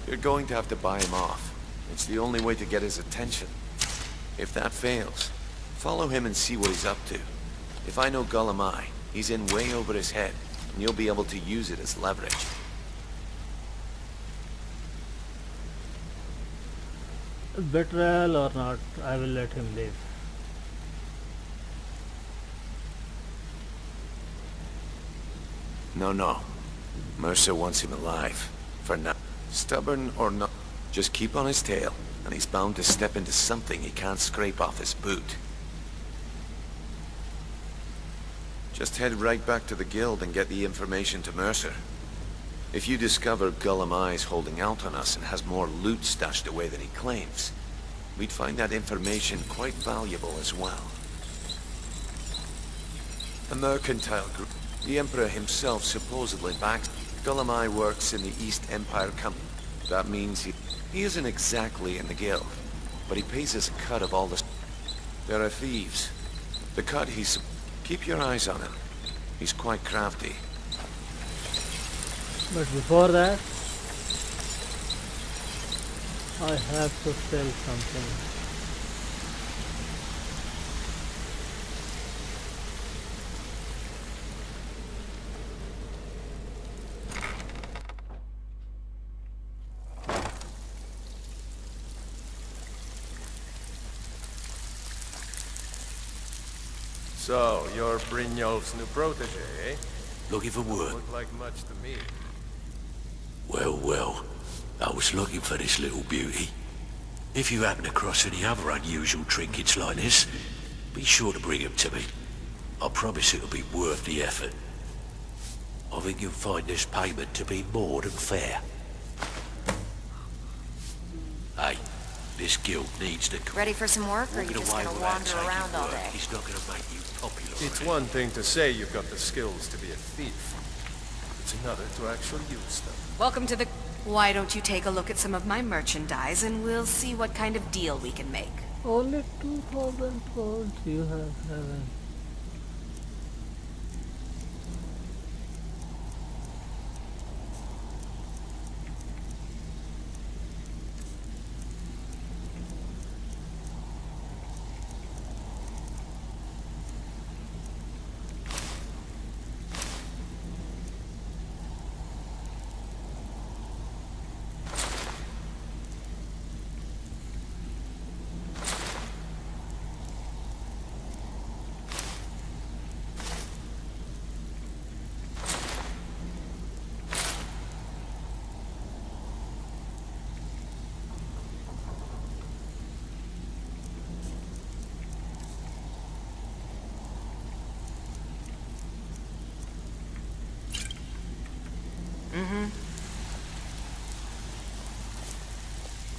You're going to have to buy him off. It's the only way to get his attention. If that fails, follow him and see what he's up to. If I know Gullumai, he's in way over his head, and you'll be able to use it as leverage. Betrayal or not, I will let him live. No. Mercer wants him alive. For now. Stubborn or not, just keep on his tail, and he's bound to step into something he can't scrape off his boot. Just head right back to the guild and get the information to Mercer. If you discover Gullumai's holding out on us and has more loot stashed away than he claims, we'd find that information quite valuable as well. A mercantile group. The Emperor himself supposedly backs. Gullumai works in the East Empire Company. That means he isn't exactly in the guild, but he pays us a cut of all the... There are thieves. The cut he's... Keep your eyes on him. He's quite crafty. But before that, I have to sell something. So, you're Brynjolf's new protege, eh? Looking for work? Look like much to me. Well, I was looking for this little beauty. If you happen across any other unusual trinkets like this, be sure to bring them to me. I promise it'll be worth the effort. I think you'll find this payment to be more than fair. Hey, this guild needs to... Ready for some work, or are you just gonna wander around all day? He's not gonna make you popular. It's one thing to say you've got the skills to be a thief. It's another to actually use them. Welcome to the... Why don't you take a look at some of my merchandise and we'll see what kind of deal we can make. Only 2,000 gold you have, heaven.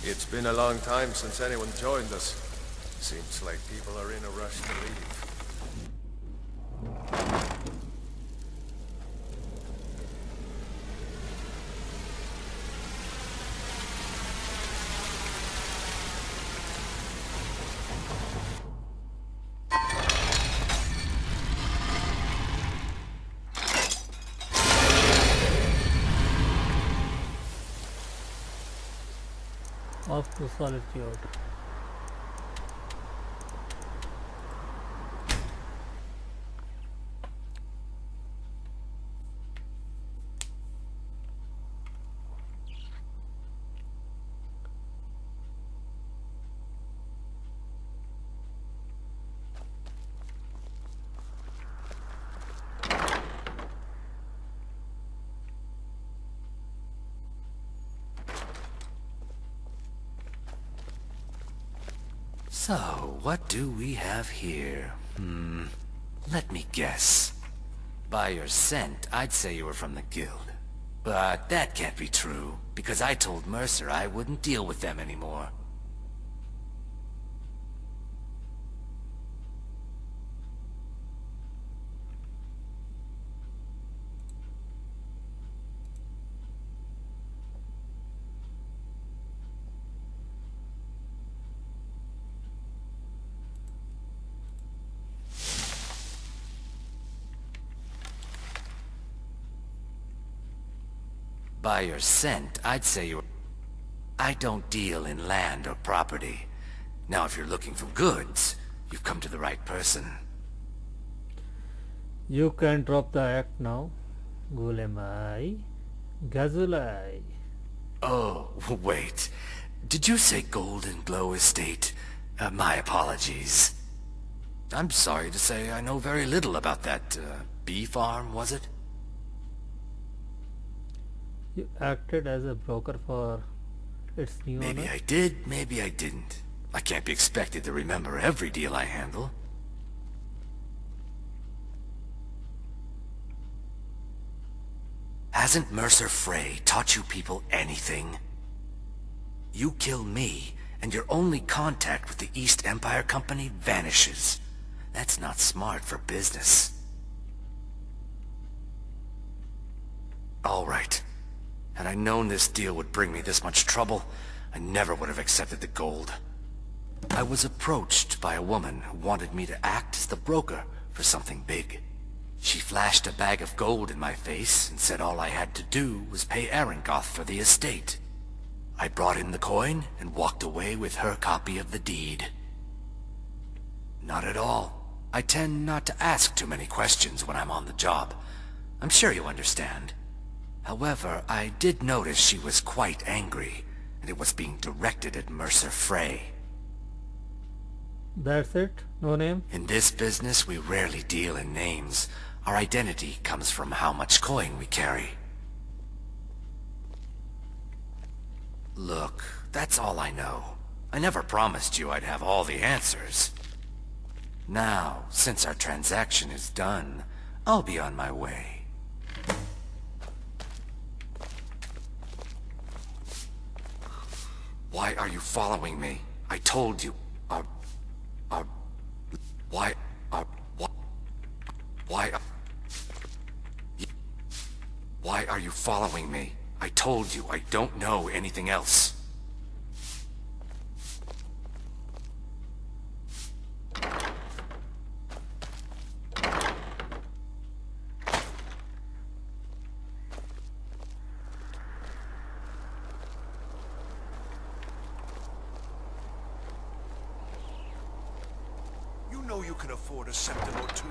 It's been a long time since anyone joined us. Seems like people are in a rush to leave. Off to solitude. So, what do we have here? Let me guess. By your scent, I'd say you were from the guild. But that can't be true, because I told Mercer I wouldn't deal with them anymore. By your scent, I'd say you're... I don't deal in land or property. Now, if you're looking for goods, you've come to the right person. You can drop the act now. Gulemai. Gazulai. Oh, wait. Did you say Golden Glow Estate? My apologies. I'm sorry to say I know very little about that, bee farm, was it? You acted as a broker for its new Maybe owner? I did, maybe I didn't. I can't be expected to remember every deal I handle. Hasn't Mercer Frey taught you people anything? You kill me, and your only contact with the East Empire Company vanishes. That's not smart for business. All right. Had I known this deal would bring me this much trouble, I never would have accepted the gold. I was approached by a woman who wanted me to act as the broker for something big. She flashed a bag of gold in my face and said all I had to do was pay Arangoth for the estate. I brought in the coin and walked away with her copy of the deed. Not at all. I tend not to ask too many questions when I'm on the job. I'm sure you understand. However, I did notice she was quite angry, and it was being directed at Mercer Frey. That's it? No name? In this business, we rarely deal in names. Our identity comes from how much coin we carry. Look, that's all I know. I never promised you I'd have all the answers. Now, since our transaction is done, I'll be on my way. Why are you following me? I told you. Why are you following me? I told you I don't know anything else. You know you can afford a septim or two.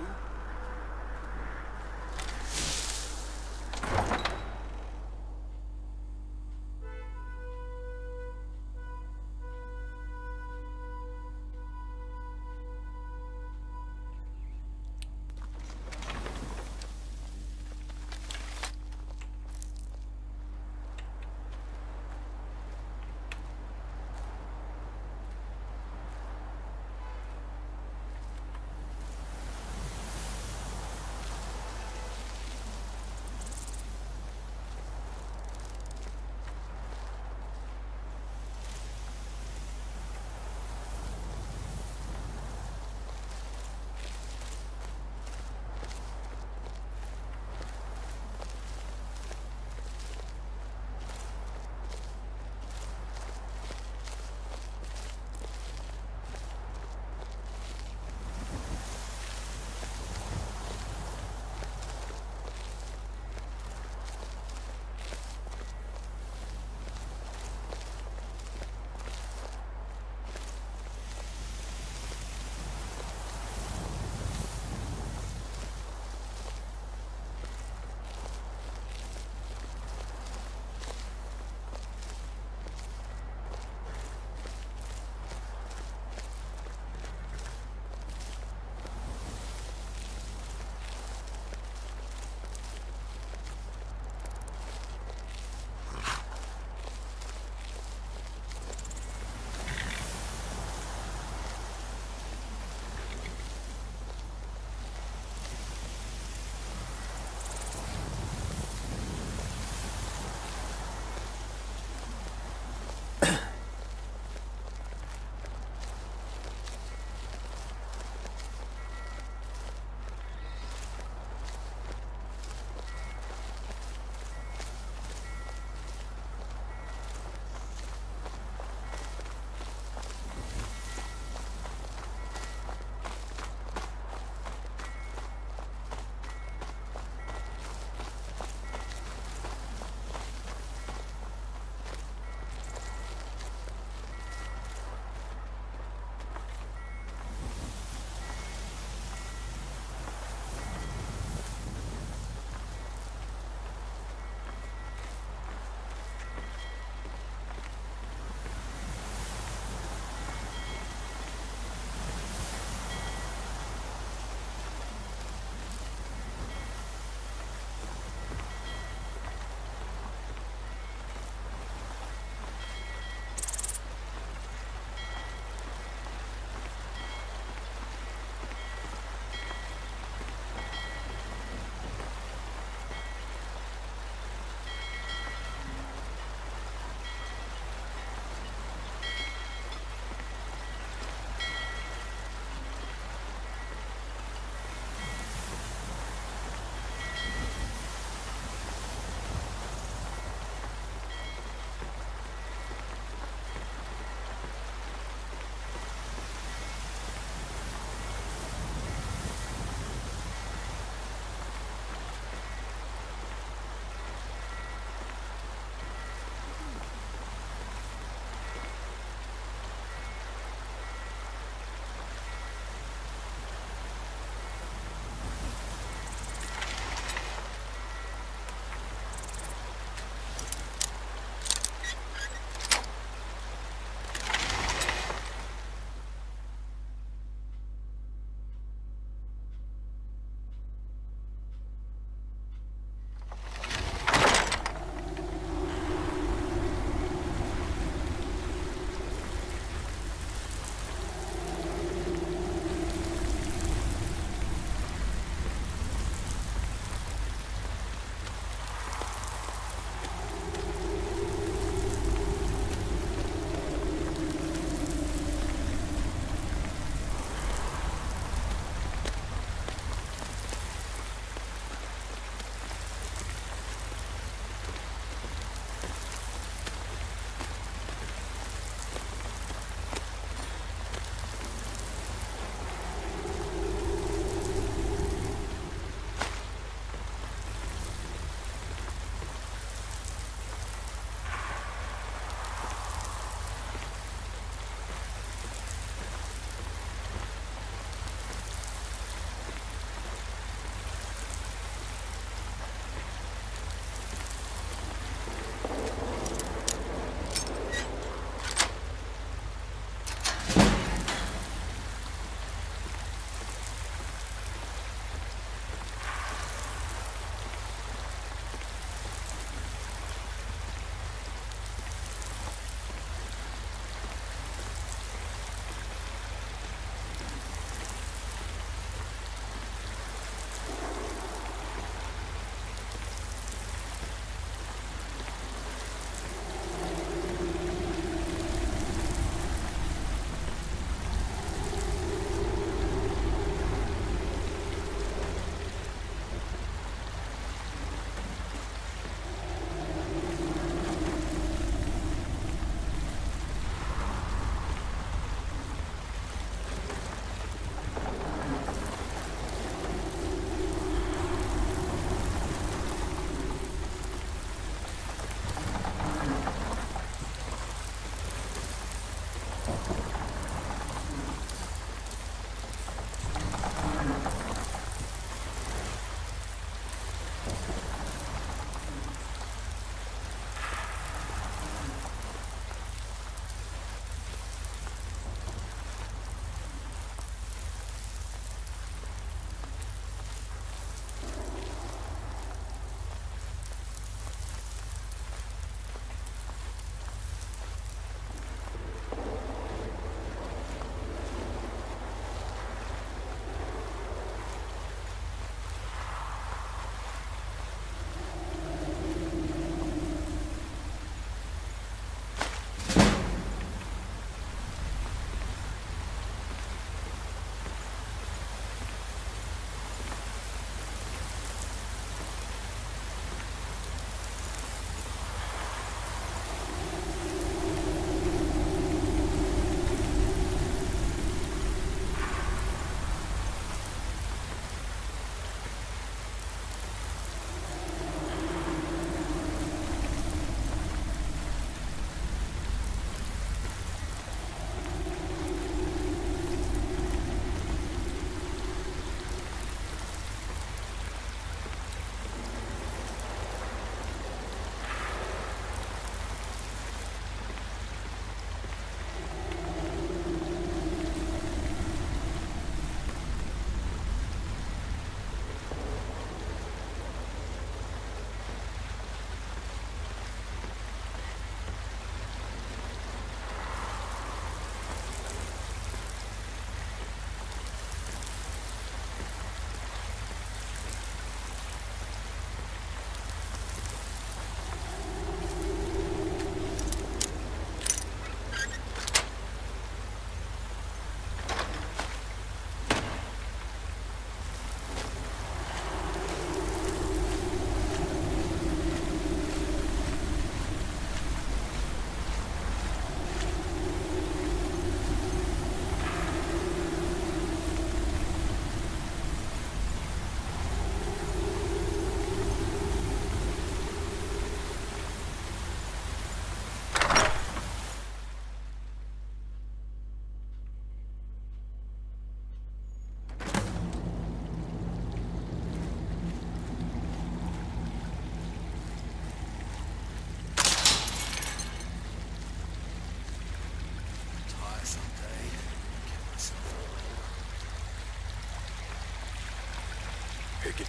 Pick it.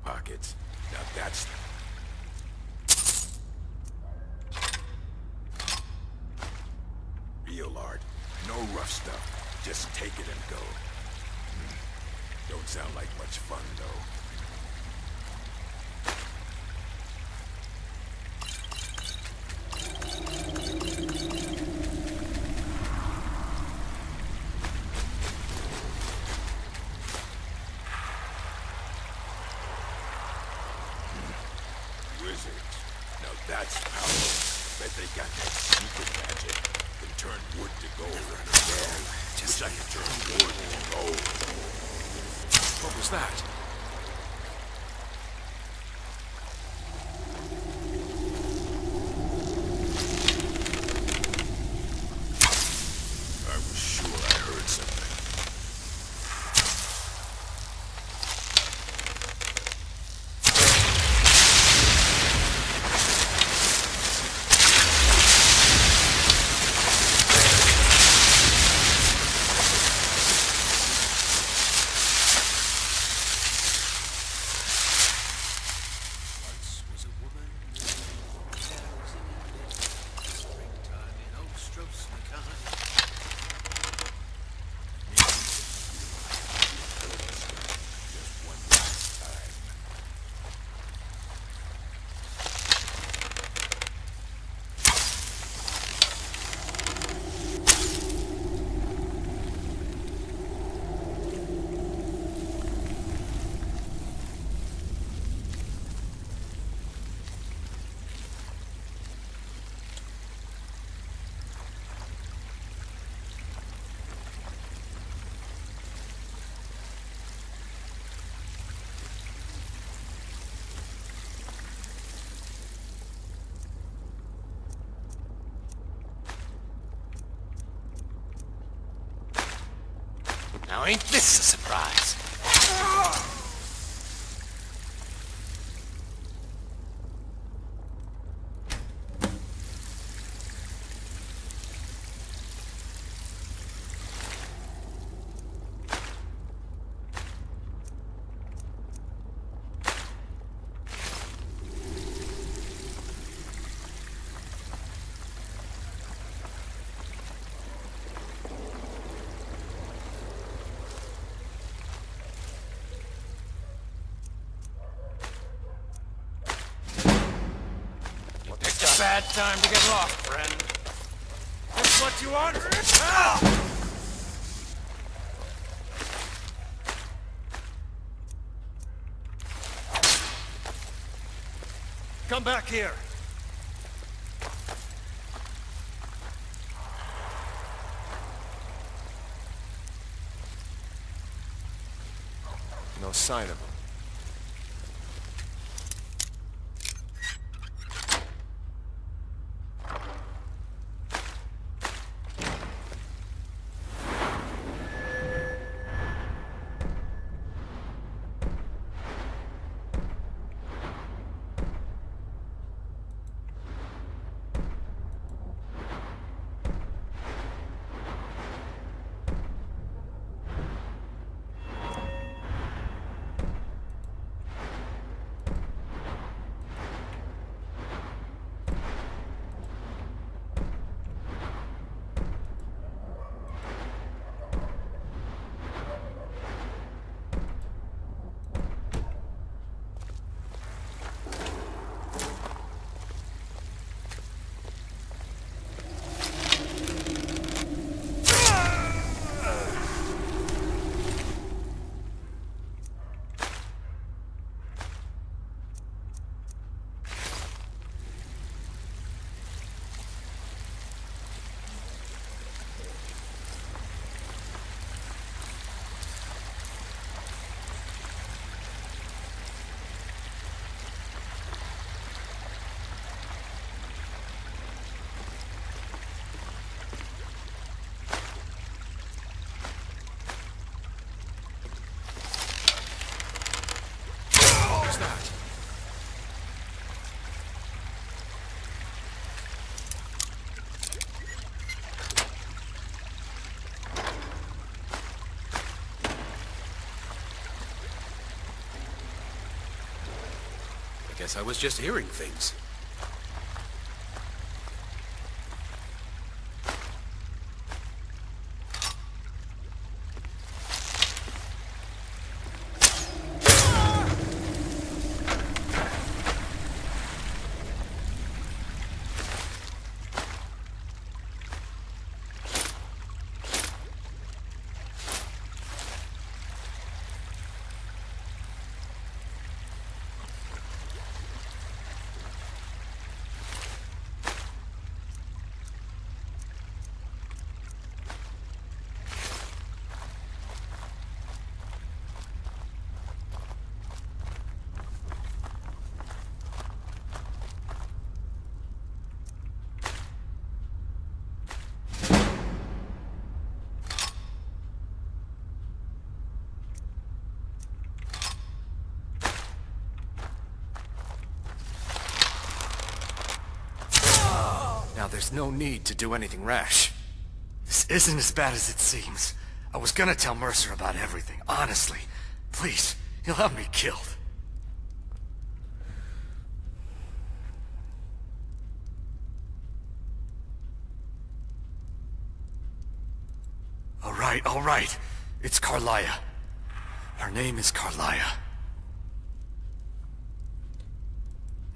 Pockets. Now that's... Real art. No rough stuff. Just take it and go. Don't sound like much fun, though. Wizards. Now that's power. Bet they got that secret magic. Can turn wood to gold. Yeah, just like can turn wood to gold. What was that? I was sure I heard something. Now ain't this a surprise? Bad time to get lost, friend. That's what you want? Come back here. No sign of him. guess I was just hearing things. Now there's no need to do anything rash. This isn't as bad as it seems. I was gonna tell Mercer about everything, honestly. Please, he'll have me killed. All right. It's Carlia. Her name is Carlia.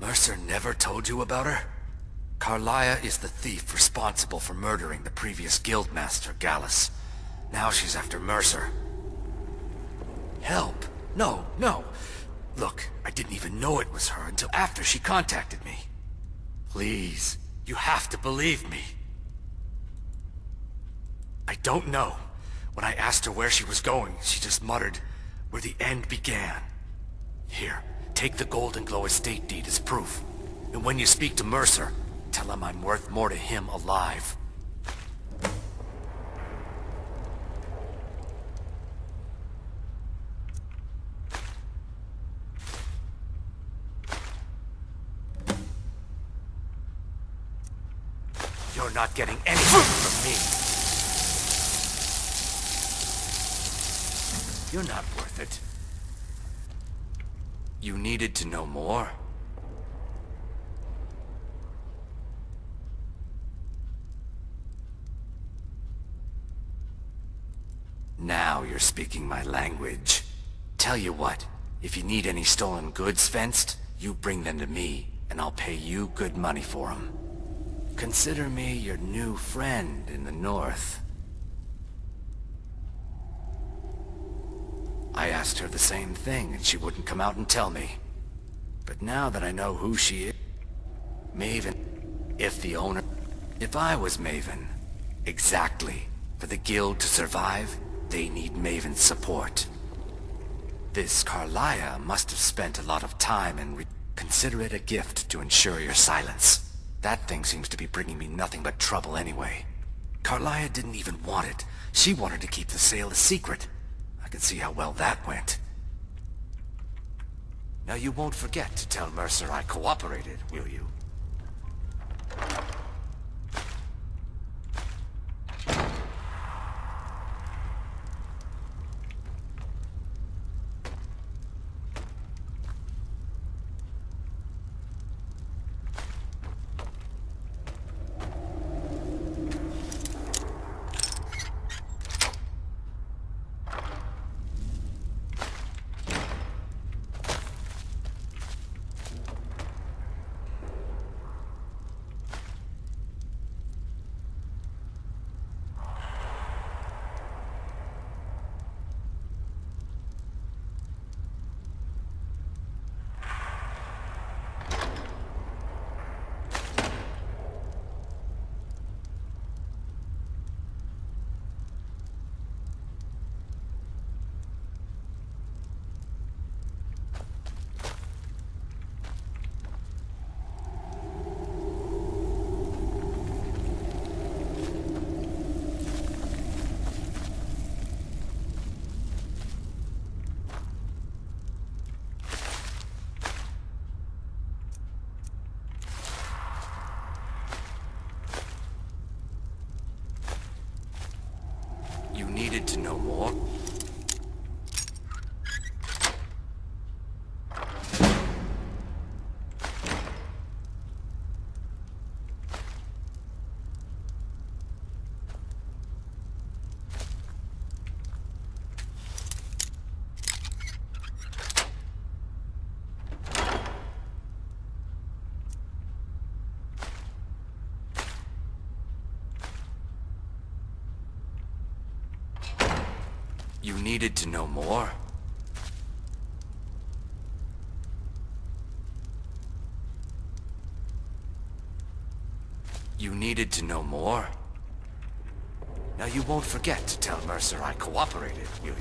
Mercer never told you about her? Carlia is the thief responsible for murdering the previous guildmaster, Gallus. Now she's after Mercer. Help? No. Look, I didn't even know it was her until after she contacted me. Please, you have to believe me. I don't know. When I asked her where she was going, she just muttered, "Where the end began." Here, take the Golden Glow estate deed as proof. And when you speak to Mercer, tell him I'm worth more to him alive. You're not getting anything from me. You're not worth it. You needed to know more? Now you're speaking my language. Tell you what, if you need any stolen goods fenced, you bring them to me, and I'll pay you good money for them. Consider me your new friend in the north. I asked her the same thing, and she wouldn't come out and tell me. But now that I know who she is... Maven, if I was Maven, exactly. For the guild to survive, they need Maven's support. This Carlia must have spent a lot of time and consider it a gift to ensure your silence. That thing seems to be bringing me nothing but trouble anyway. Carlia didn't even want it. She wanted to keep the sale a secret. I can see how well that went. Now you won't forget to tell Mercer I cooperated, will you? You needed to know more? needed to know more? You needed to know more? Now you won't forget to tell Mercer I cooperated, will you?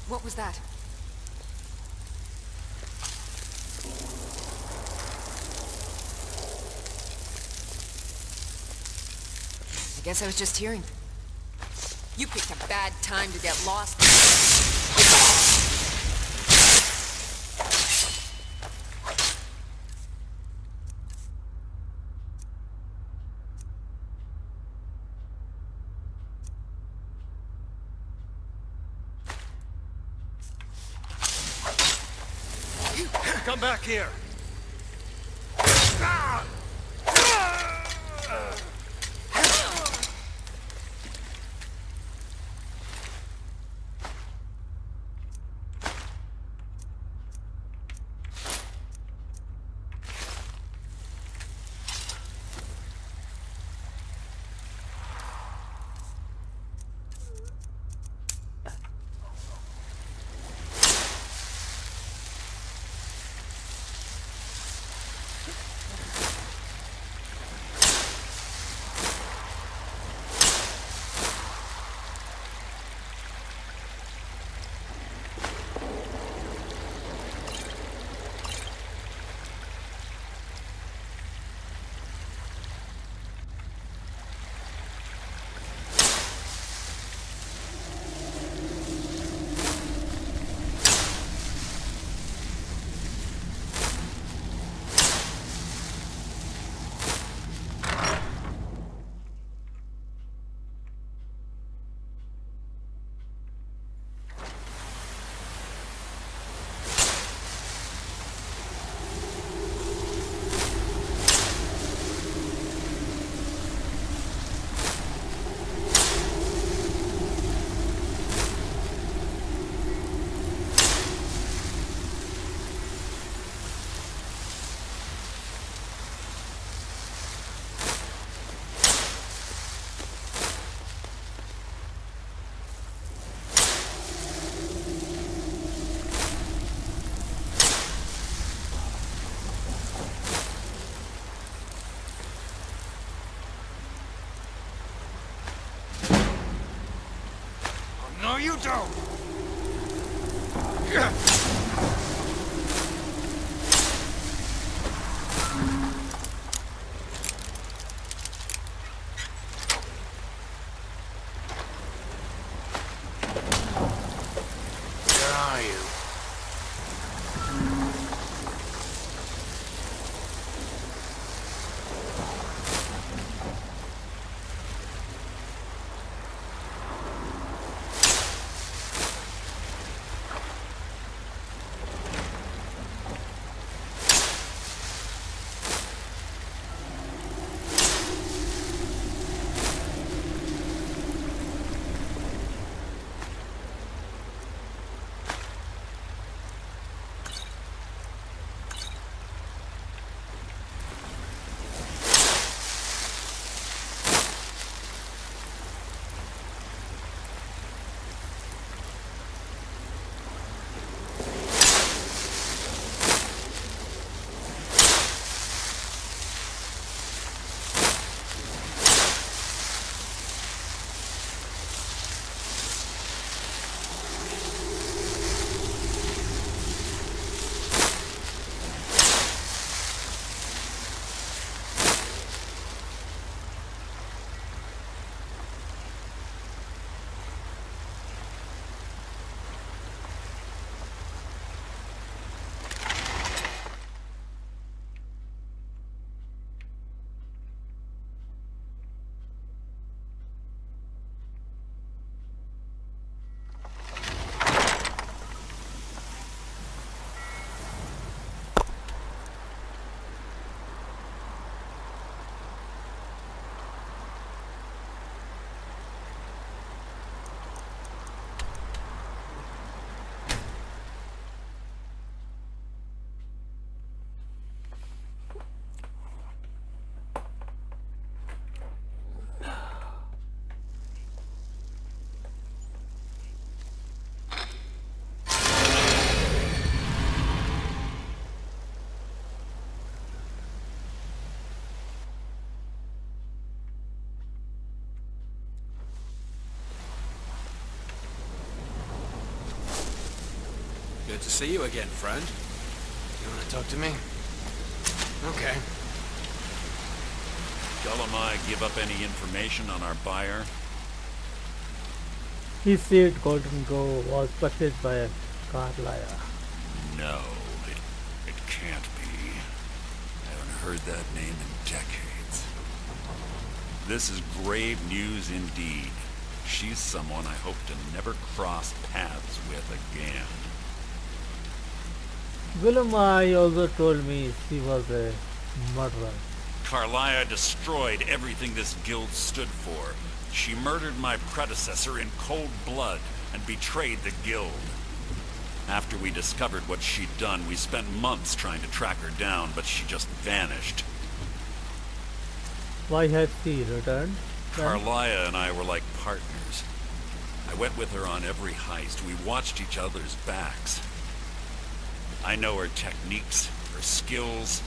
What was that? I guess I was just hearing. You picked a bad time to get lost. Come back here! No, you don't! Where are you? to see you again, friend. You want to talk to me? Okay. Gulamai give up any information on our buyer? He said Golden Go was purchased by Carlyle. No, it can't be. I haven't heard that name in decades. This is grave news indeed. She's someone I hope to never cross paths with again. Gulamai also told me she was a murderer. Carlyle destroyed everything this guild stood for. She murdered my predecessor in cold blood and betrayed the guild. After we discovered what she'd done, we spent months trying to track her down, but she just vanished. Why had she returned? Carlyle and I were like partners. I went with her on every heist. We watched each other's backs. I know her techniques, her skills.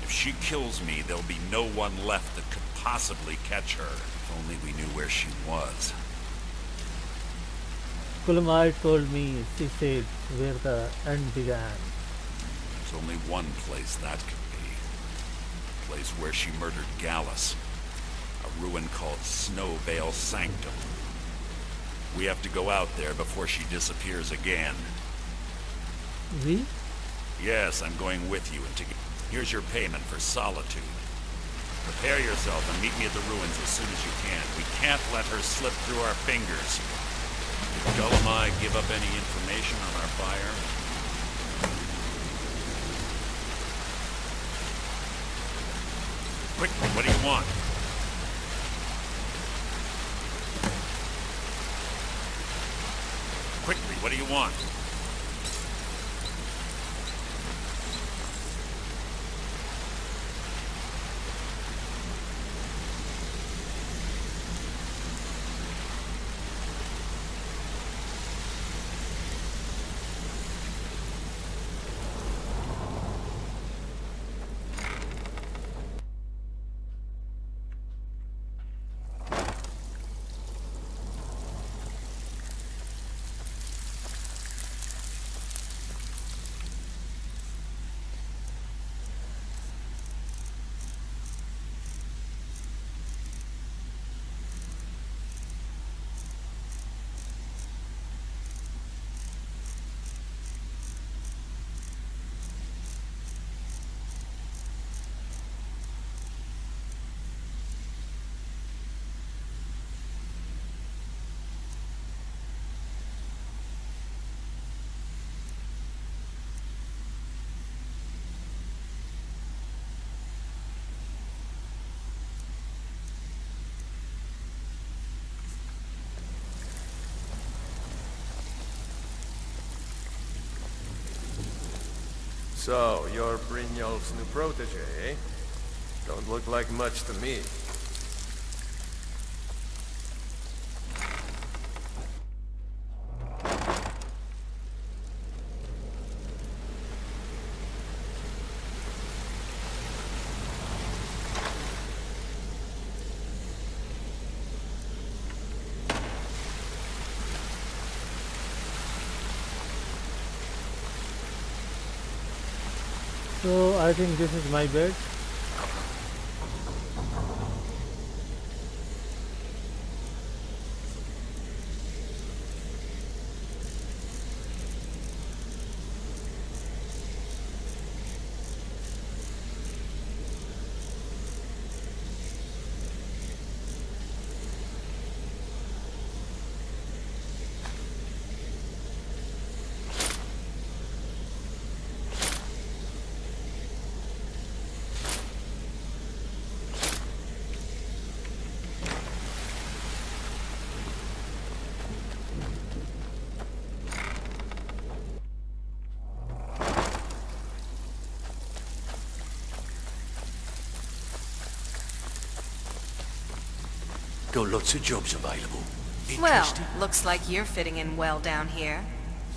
If she kills me, there'll be no one left that could possibly catch her. If only we knew where she was. Gulamai told me she said where the end began. There's only one place that could be. The place where she murdered Gallus. A ruin called Snowvale Sanctum. We have to go out there before she disappears again. We? Yes, I'm going with you, and here's your payment for solitude. Prepare yourself and meet me at the ruins as soon as you can. We can't let her slip through our fingers. Did Gulamai give up any information on our buyer? Quickly, what do you want? Quickly, what do you want? So, you're Brynjolf's new protege, eh? Don't look like much to me. So I think this is my bed. Got lots of jobs available. Well, Interested? looks like you're fitting in well down here.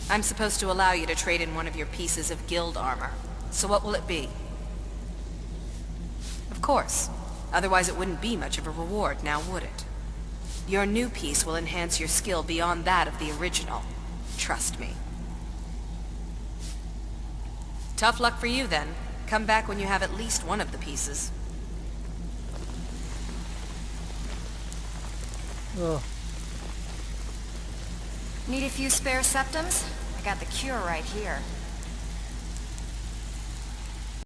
I'm supposed to allow you to trade in one of your pieces of guild armor. So what will it be? Of course. Otherwise it wouldn't be much of a reward, now would it? Your new piece will enhance your skill beyond that of the original. Trust me. Tough luck for you then. Come back when you have at least one of the pieces. Oh, Need a few spare septums? I got the cure right here.